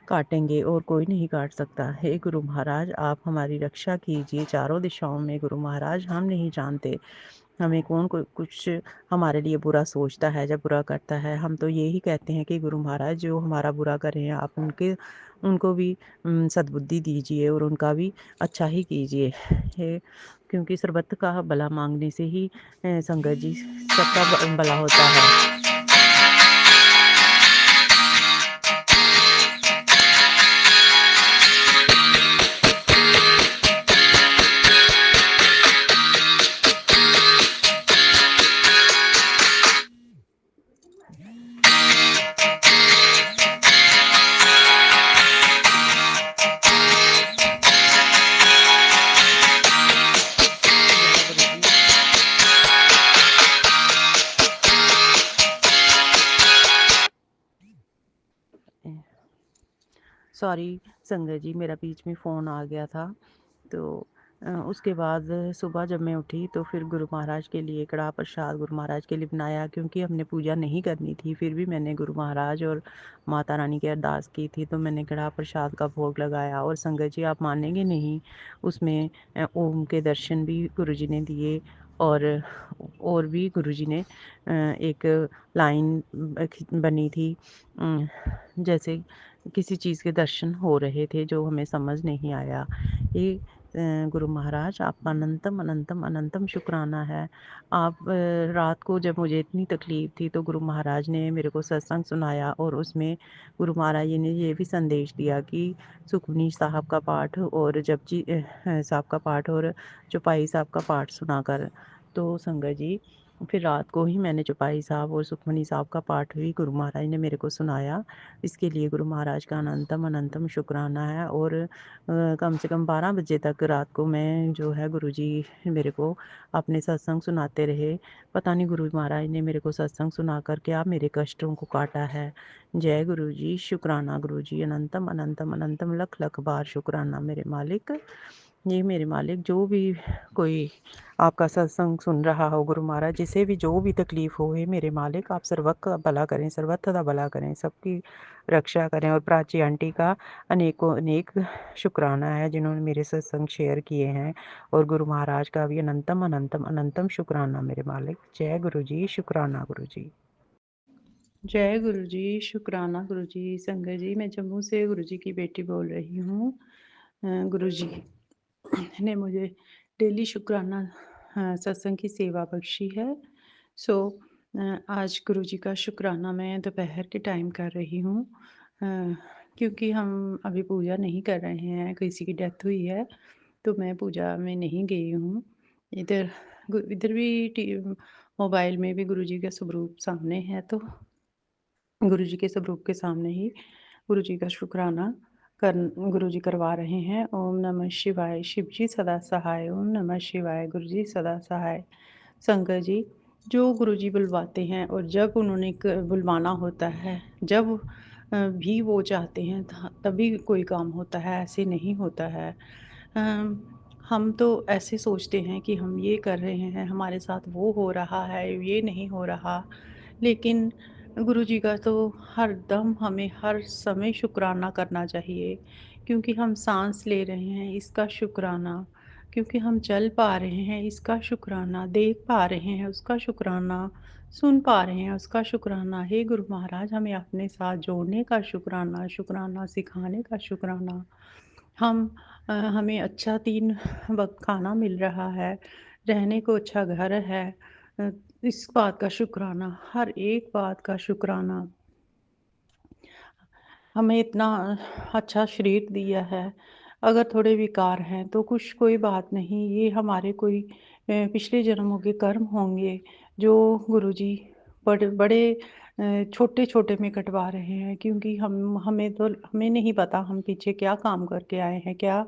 Speaker 2: काटेंगे और कोई नहीं काट सकता। हे गुरु महाराज, आप हमारी रक्षा कीजिए चारों दिशाओं में। गुरु महाराज, हम नहीं जानते हमें कौन कुछ हमारे लिए बुरा सोचता है या बुरा करता है। हम तो यही कहते हैं कि गुरु महाराज, जो हमारा बुरा कर रहे हैं, आप उनको भी सद्बुद्धि दीजिए और उनका भी अच्छा ही कीजिए। हे, क्योंकि सर्बत का भला मांगने से ही संगत जी सबका भला होता है। सॉरी संगत जी, मेरा बीच में फ़ोन आ गया था। तो उसके बाद सुबह जब मैं उठी तो फिर गुरु महाराज के लिए कढ़ा प्रसाद गुरु महाराज के लिए बनाया, क्योंकि हमने पूजा नहीं करनी थी। फिर भी मैंने गुरु महाराज और माता रानी की अरदास की थी, तो मैंने कढ़ा प्रसाद का भोग लगाया। और संगत जी, आप मानेंगे नहीं, उसमें ओम के दर्शन भी गुरुजी ने दिए और भी गुरुजी ने एक लाइन बनी थी, जैसे किसी चीज़ के दर्शन हो रहे थे जो हमें समझ नहीं आया। ये गुरु महाराज, आपका अनंतम, अनंतम, अनंतम शुक्राना है। आप रात को जब मुझे इतनी तकलीफ़ थी, तो गुरु महाराज ने मेरे को सत्संग सुनाया और उसमें गुरु महाराज जी ने ये भी संदेश दिया कि सुखमनी साहब का पाठ और जपजी साहब का पाठ और चौपाई साहब का पाठ सुना कर। तो संगत जी, फिर रात को ही मैंने चौपाई साहब और सुखमनी साहब का पाठ भी गुरु महाराज ने मेरे को सुनाया। इसके लिए गुरु महाराज का अनंतम अनंतम शुक्राना है। और कम से कम 12 बजे तक रात को मैं जो है गुरुजी मेरे को अपने सत्संग सुनाते रहे। पता नहीं गुरु महाराज ने मेरे को सत्संग सुनाकर क्या मेरे कष्टों को काटा है। जय गुरुजी, शुक्राना गुरुजी, अनंतम अनंतम अनंतम लख लख बार शुक्राना मेरे मालिक। ये मेरे मालिक, जो भी कोई आपका सत्संग सुन रहा हो गुरु महाराज, जिसे भी जो भी तकलीफ हो, हे मेरे मालिक आप सर्वत्र का भला करें, सर्वत्र का भला करें, सबकी रक्षा करें। और प्राची आंटी का अनेकों अनेक शुक्राना है जिन्होंने मेरे सत्संग शेयर किए हैं। और गुरु महाराज का भी अनंतम अनंतम अनंतम शुक्राना मेरे मालिक। जय गुरु जी, शुक्राना गुरु जी। जय गुरु जी, शुक्राना गुरु जी। संगत जी, मैं जम्मू से गुरु जी की बेटी बोल रही हूँ। गुरु जी ने मुझे डेली शुक्राना सत्संग की सेवा बख्शी है। सो आज गुरु जी का शुक्राना मैं दोपहर के टाइम कर रही हूँ। क्योंकि हम अभी पूजा नहीं कर रहे हैं, किसी की डेथ हुई है, तो मैं पूजा में नहीं गई हूँ। इधर इधर भी मोबाइल में भी गुरु जी का स्वरूप सामने है, तो गुरु जी के स्वरूप के सामने ही गुरु जी का शुक्राना कर गुरु जी करवा रहे हैं। ओम नमः शिवाय, शिव जी सदा सहाय। ओम नमः शिवाय, गुरु जी सदा सहाय। संगत जी, जो गुरु जी बुलवाते हैं और जब उन्होंने बुलवाना होता है, जब भी वो चाहते हैं तभी कोई काम होता है, ऐसे नहीं होता है। हम तो ऐसे सोचते हैं कि हम ये कर रहे हैं, हमारे साथ वो हो रहा है, ये नहीं हो रहा। लेकिन गुरु जी का तो हर दम हमें हर समय शुक्राना करना चाहिए। क्योंकि हम साँस ले रहे हैं, इसका शुक्राना। क्योंकि हम चल पा रहे हैं, इसका शुक्राना। देख पा रहे हैं, उसका शुक्राना। सुन पा रहे हैं, उसका शुक्राना। हे गुरु महाराज, हमें अपने साथ जोड़ने का शुक्राना, शुक्राना सिखाने का शुक्राना। हमें अच्छा 3 वक़्त खाना मिल रहा है, रहने को अच्छा घर है। अ, इस बात का शुक्राना, हर एक बात का शुक्राना। हमें इतना अच्छा शरीर दिया है, अगर थोड़े विकार हैं तो कुछ कोई बात नहीं, ये हमारे कोई पिछले जन्मों के कर्म होंगे जो गुरुजी बड़े बड़े छोटे-छोटे में कटवा रहे हैं। क्योंकि हमें नहीं पता हम पीछे क्या काम करके आए हैं, क्या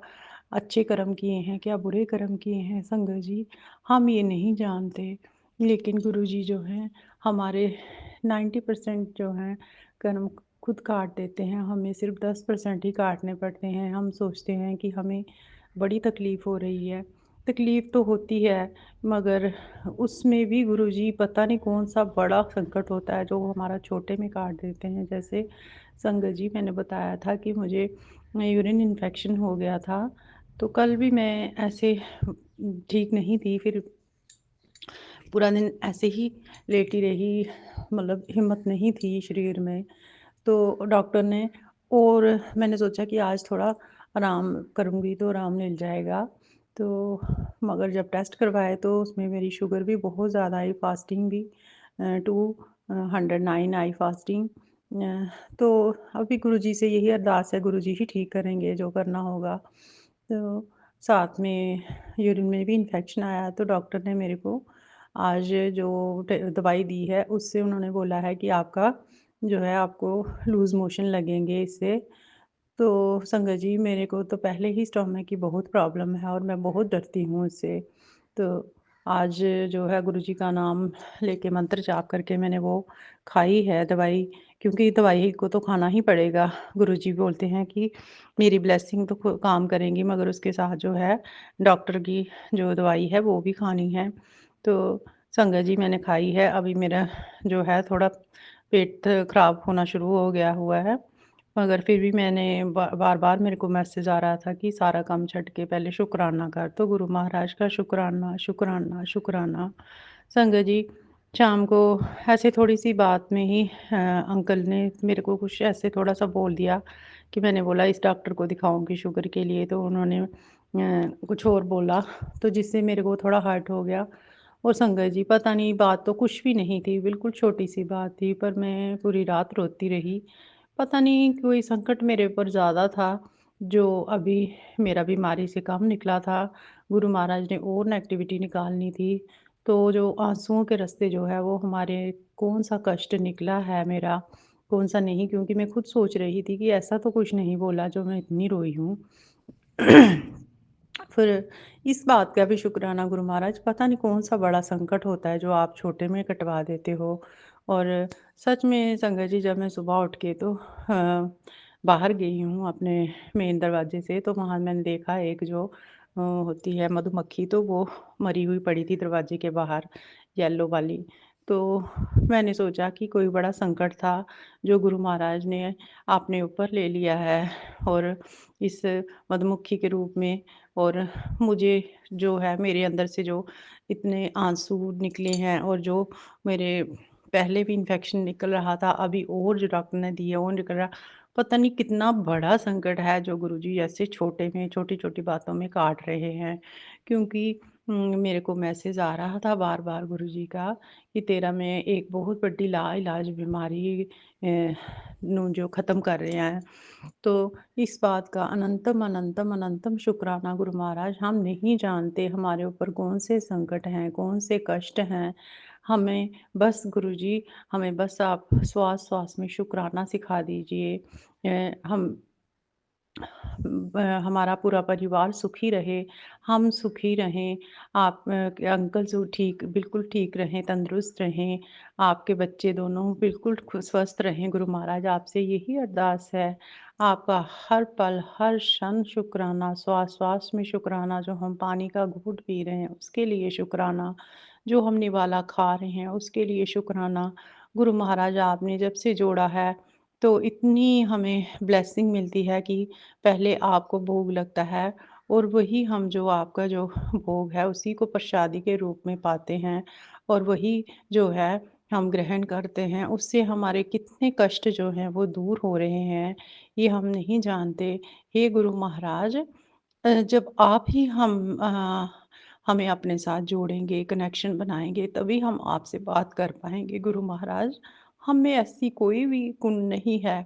Speaker 2: अच्छे कर्म किए हैं, क्या बुरे कर्म किए हैं संगत जी, हम ये नहीं जानते। लेकिन गुरुजी जो हैं हमारे 90% जो हैं कर्म खुद काट देते हैं, हमें सिर्फ़ 10% ही काटने पड़ते हैं। हम सोचते हैं कि हमें बड़ी तकलीफ़ हो रही है, तकलीफ़ तो होती है, मगर उसमें भी गुरुजी पता नहीं कौन-सा बड़ा संकट होता है जो हमारा छोटे में काट देते हैं। जैसे संगत जी, मैंने बताया था कि मुझे यूरिन इन्फेक्शन हो गया था, तो कल भी मैं ऐसे ठीक नहीं थी, फिर पूरा दिन ऐसे ही लेटी रही, मतलब हिम्मत नहीं थी शरीर में। तो डॉक्टर ने, और मैंने सोचा कि आज थोड़ा आराम करूँगी तो आराम मिल जाएगा। तो मगर जब टेस्ट करवाए तो उसमें मेरी शुगर भी बहुत ज़्यादा आई, फास्टिंग भी 209 आई फास्टिंग। तो अभी गुरुजी से यही अरदास है, गुरुजी ही ठीक करेंगे जो करना होगा। तो साथ में यूरिन में भी इन्फेक्शन आया, तो डॉक्टर ने मेरे को आज जो दवाई दी है उससे उन्होंने बोला है कि आपका जो है आपको लूज़ मोशन लगेंगे इससे। तो संगत जी, मेरे को तो पहले ही स्टमक की बहुत प्रॉब्लम है और मैं बहुत डरती हूँ इससे। तो आज जो है गुरुजी का नाम लेके मंत्र जाप करके मैंने वो खाई है दवाई, क्योंकि दवाई को तो खाना ही पड़ेगा। गुरुजी बोलते हैं कि मेरी ब्लेसिंग तो काम करेंगी, मगर उसके साथ जो है डॉक्टर की जो दवाई है वो भी खानी है। तो संगत जी, मैंने खाई है, अभी मेरा जो है थोड़ा पेट ख़राब होना शुरू हो गया हुआ है। मगर फिर भी मैंने बार-बार मेरे को मैसेज आ रहा था कि सारा काम छੱਡ के पहले शुक्राना कर। तो गुरु महाराज का शुक्राना, शुक्राना, शुक्राना। संगत जी, शाम को ऐसे थोड़ी-सी बात में ही अंकल ने मेरे को कुछ ऐसे थोड़ा-सा बोल दिया कि मैंने बोला इस डॉक्टर को दिखाऊँगी शुगर के लिए, तो उन्होंने कुछ और बोला, तो जिससे मेरे को थोड़ा हर्ट हो गया। और संगत जी, पता नहीं, बात तो कुछ भी नहीं थी, बिल्कुल छोटी-सी बात थी, पर मैं पूरी रात रोती रही। पता नहीं कोई संकट मेरे ऊपर ज़्यादा था, जो अभी मेरा बीमारी से कम निकला था। गुरु महाराज ने और नेगेटिविटी निकालनी थी, तो जो आँसुओं के रास्ते जो है वो हमारे कौन-सा कष्ट निकला है मेरा, कौन-सा नहीं, क्योंकि मैं खुद सोच रही थी कि ऐसा तो कुछ नहीं बोला जो मैं इतनी रोई हूँ। फिर इस बात का भी शुक्राना गुरु महाराज, पता नहीं कौन-सा बड़ा संकट होता है जो आप छोटे में कटवा देते हो। और सच में संगत जी, जब मैं सुबह उठ के तो बाहर गई हूँ अपने मेन दरवाजे से, तो वहाँ मैंने देखा एक जो होती है मधुमक्खी, तो वो मरी हुई पड़ी थी दरवाजे के बाहर, येलो वाली। तो मैंने सोचा कि कोई बड़ा संकट था जो गुरु महाराज ने अपने ऊपर ले लिया है, और इस मधुमक्खी के रूप में। और मुझे जो है मेरे अंदर से जो इतने आँसू निकले हैं, और जो मेरे पहले भी इन्फेक्शन निकल रहा था, अभी और जो डॉक्टर ने दिया वो निकल रहा। पता नहीं कितना बड़ा संकट है जो गुरुजी ऐसे छोटे में छोटी-छोटी बातों में काट रहे हैं। क्योंकि मेरे को मैसेज आ रहा था बार-बार गुरुजी का कि तेरा मैं एक बहुत बड़ी लाइलाज बीमारी जो ख़त्म कर रहे हैं। तो इस बात का अनंतम, अनंतम, अनंतम शुक्राना गुरु महाराज। हम नहीं जानते हमारे ऊपर कौन से संकट हैं, कौन से कष्ट हैं। हमें बस गुरुजी, हमें बस आप श्वास-श्वास में शुक्राना सिखा दीजिए। हम हमारा पूरा परिवार सुखी रहे, हम सुखी रहें, आप के अंकल जो ठीक बिल्कुल ठीक रहें, तंदुरुस्त रहें, आपके बच्चे दोनों बिल्कुल स्वस्थ रहें। गुरु महाराज, आपसे यही अरदास है। आपका हर पल, हर क्षण शुक्राना, श्वास-श्वास में शुक्राना, जो हम पानी का घूँट पी रहे हैं उसके लिए शुक्राना, जो हम निवाला खा रहे हैं उसके लिए शुक्राना। गुरु महाराज, आपने जब से जोड़ा है तो इतनी हमें ब्लेसिंग मिलती है कि पहले आपको भोग लगता है, और वही हम जो आपका जो भोग है उसी को प्रसादी के रूप में पाते हैं, और वही जो है हम ग्रहण करते हैं। उससे हमारे कितने कष्ट जो हैं वो दूर हो रहे हैं, ये हम नहीं जानते। हे गुरु महाराज, जब आप ही हमें अपने साथ जोड़ेंगे, कनेक्शन बनाएँगे, तभी हम आपसे बात कर पाएँगे गुरु महाराज। हम में ऐसी कोई भी गुण नहीं है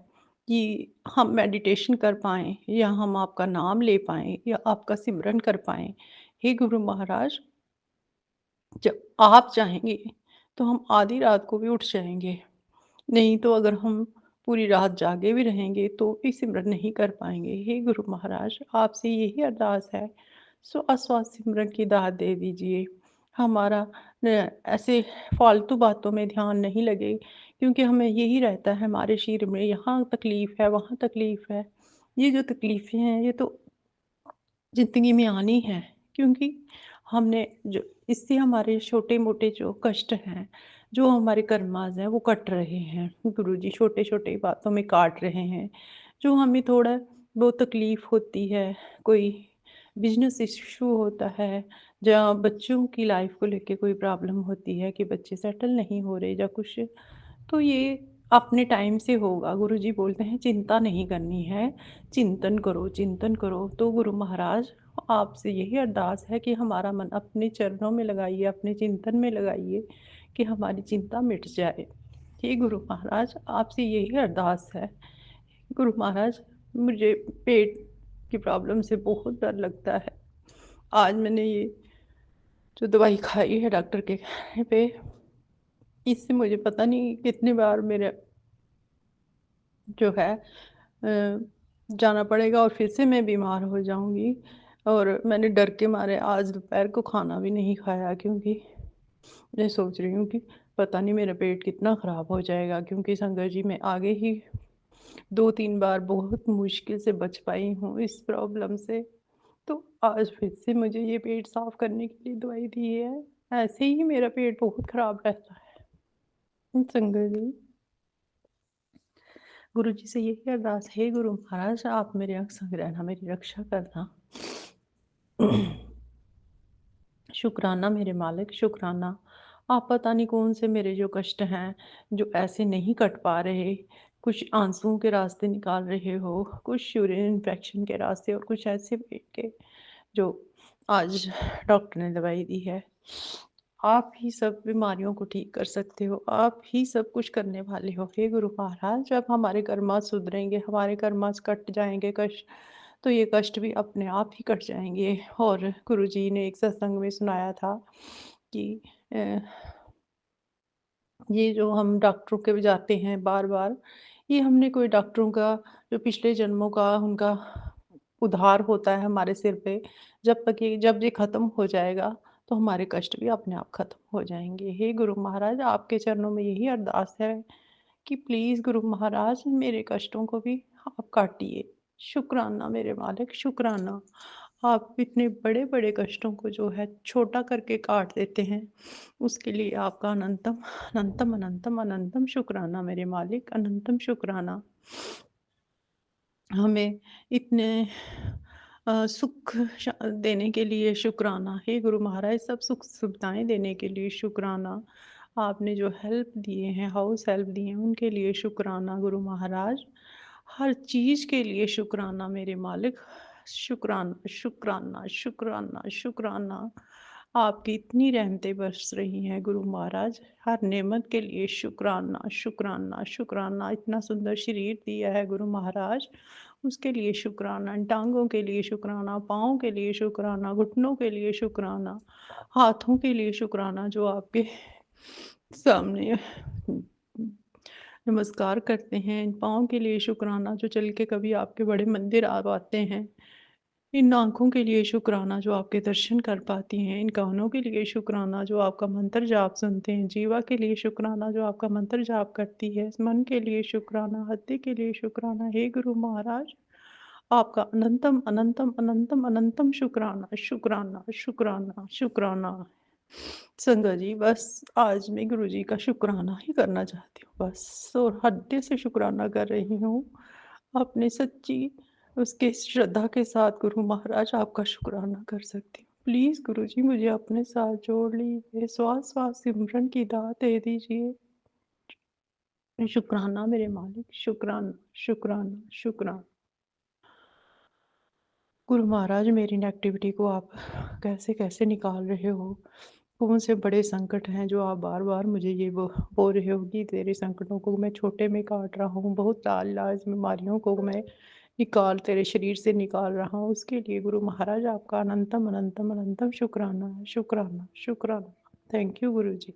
Speaker 2: कि हम मेडिटेशन कर पाएँ, या हम आपका नाम ले पाएँ, या आपका सिमरन कर पाएँ। हे गुरु महाराज, जब आप चाहेंगे तो हम आधी रात को भी उठ जाएँगे। नहीं तो अगर हम पूरी रात जागे भी रहेंगे तो भी सिमरन नहीं कर पाएँगे। हे गुरु महाराज, आपसे यही अरदास है, श्वास-श्वास सिमरन की दात दे दीजिए। हमारा ऐसे फ़ालतू बातों में ध्यान नहीं लगे, क्योंकि हमें यही रहता है हमारे शरीर में, यहाँ तकलीफ़ है, वहाँ तकलीफ़ है। ये जो तकलीफ़ें हैं ये तो ज़िंदगी में आनी है, क्योंकि हमने जो इससे हमारे छोटे-मोटे जो कष्ट हैं, जो हमारे कर्माज़ हैं, वो कट रहे हैं। गुरुजी छोटे-छोटे बातों में काट रहे हैं। जो हमें थोड़ा बहुत तकलीफ़ होती है, कोई बिज़नेस इश्यू होता है, या बच्चों की लाइफ़ को लेके कोई प्रॉब्लम होती है कि बच्चे सेटल नहीं हो रहे या कुछ, तो ये अपने टाइम से होगा। गुरुजी बोलते हैं चिंता नहीं करनी है, चिंतन करो, चिंतन करो। तो गुरु महाराज, आपसे यही अरदास है कि हमारा मन अपने चरणों में लगाइए, अपने चिंतन में लगाइए कि हमारी चिंता मिट जाए। हे गुरु महाराज, आपसे यही अरदास है। गुरु महाराज, मुझे पेट की प्रॉब्लम से बहुत डर लगता है। आज मैंने ये जो दवाई खाई है डॉक्टर के कहने पे, इससे मुझे पता नहीं कितनी बार मेरे जो है जाना पड़ेगा, और फिर से मैं बीमार हो जाऊँगी। और मैंने डर के मारे आज दोपहर को खाना भी नहीं खाया, क्योंकि मैं सोच रही हूँ कि पता नहीं मेरा पेट कितना ख़राब हो जाएगा, क्योंकि संगत जी, मैं आगे ही 2-3 बार बहुत मुश्किल से बच पाई हूँ इस प्रॉब्लम से। तो आज फिर से मुझे ये पेट साफ़ करने के लिए दवाई दी है। ऐसे ही मेरा पेट बहुत ख़राब रहता है। संगत जी, गुरुजी से यही अरदास है, गुरु महाराज आप मेरे संग रहना, मेरी रक्षा करना। शुक्राना मेरे मालिक, शुक्राना। आप पता नहीं कौन से मेरे जो कष्ट हैं, जो ऐसे नहीं कट पा रहे। कुछ आँसुओं के रास्ते निकाल रहे हो, कुछ यूरिन इन्फेक्शन के रास्ते, और कुछ ऐसे पेट के जो आज डॉक्टर ने दवाई दी है। आप ही सब बीमारियों को ठीक कर सकते हो, आप ही सब कुछ करने वाले हो। हे गुरु महाराज, जब हमारे कर्मा सुधरेंगे, हमारे कर्मा कट जाएँगे कष्ट, तो ये कष्ट भी अपने आप ही कट जाएँगे। और गुरुजी ने एक सत्संग में सुनाया था कि अ, ये जो हम डॉक्टरों के भी जाते हैं बार-बार, ये हमने कोई डॉक्टरों का जो पिछले जन्मों का उनका उधार होता है हमारे सिर पे, जब ये ख़त्म हो जाएगा, तो हमारे कष्ट भी अपने आप ख़त्म हो जाएँगे। हे गुरु महाराज, आपके चरणों में यही अरदास है कि प्लीज़ गुरु महाराज मेरे कष्टों को भी आप काटिए। शुक्राना मेरे मालिक, शुक्राना। आप इतने बड़े-बड़े कष्टों को जो है छोटा करके काट देते हैं, उसके लिए आपका अनंतम, अनंतम, अनंतम, अनंतम शुक्राना मेरे मालिक, अनंतम शुक्राना। हमें इतने सुख देने के लिए शुक्राना। हे गुरु महाराज, सब सुख सुविधाएँ देने के लिए शुक्राना। आपने जो हेल्प दिए हैं, हाउस हेल्प दिए हैं, उनके लिए शुक्राना गुरु महाराज। हर चीज़ के लिए शुक्राना मेरे मालिक। शुक्राना, शुक्राना, शुक्राना, शुक्राना। आपकी इतनी रहमतें बरस रही हैं गुरु महाराज। हर नेमत के लिए शुक्राना, शुक्राना, शुक्राना। इतना सुंदर शरीर दिया है गुरु महाराज, उसके लिए शुक्राना। टाँगों के लिए शुक्राना, पाँव के लिए शुक्राना, घुटनों के लिए शुक्राना, हाथों के लिए शुक्राना जो आपके सामने नमस्कार करते हैं। इन पाँव के लिए शुक्राना जो चल के कभी आपके बड़े मंदिर आ पाते हैं। इन आँखों के लिए शुक्राना जो आपके दर्शन कर पाती हैं। इन कानों के लिए शुक्राना जो आपका मंत्र जाप सुनते हैं। जीवा के लिए शुक्राना जो आपका मंत्र जाप करती है। इस मन के लिए शुक्राना, हृदय के लिए शुक्राना। हे गुरु महाराज, आपका अनंतम, अनंतम, अनंतम, अनंतम शुक्राना, शुक्राना, शुक्राना, शुक्राना। संगा जी, बस आज मैं गुरुजी का शुक्राना ही करना चाहती हूँ बस, और हृदय से शुक्राना कर रही हूँ। आपने सच्ची उसके श्रद्धा के साथ गुरु महाराज आपका शुक्राना कर सकती हूँ। प्लीज़ गुरुजी मुझे अपने साथ जोड़ लीजिए, श्वास-श्वास सिमरन की दात दे दीजिए। शुक्राना मेरे मालिक, शुक्राना, शुक्राना, शुक्राना। गुरु महाराज, मेरी नेगेटिविटी को आप कैसे-कैसे निकाल रहे हो? कौन से बड़े संकट हैं जो आप बार-बार मुझे ये बोल रहे हो कि तेरे संकटों को मैं छोटे में काट रहा हूँ, बहुत लाल-लाल बीमारियों को मैं तेरे शरीर से निकाल रहा हूँ। उसके लिए गुरु महाराज आपका अनंतम, अनंतम, अनंतम शुक्राना, शुक्राना, शुक्राना। Thank you Guruji.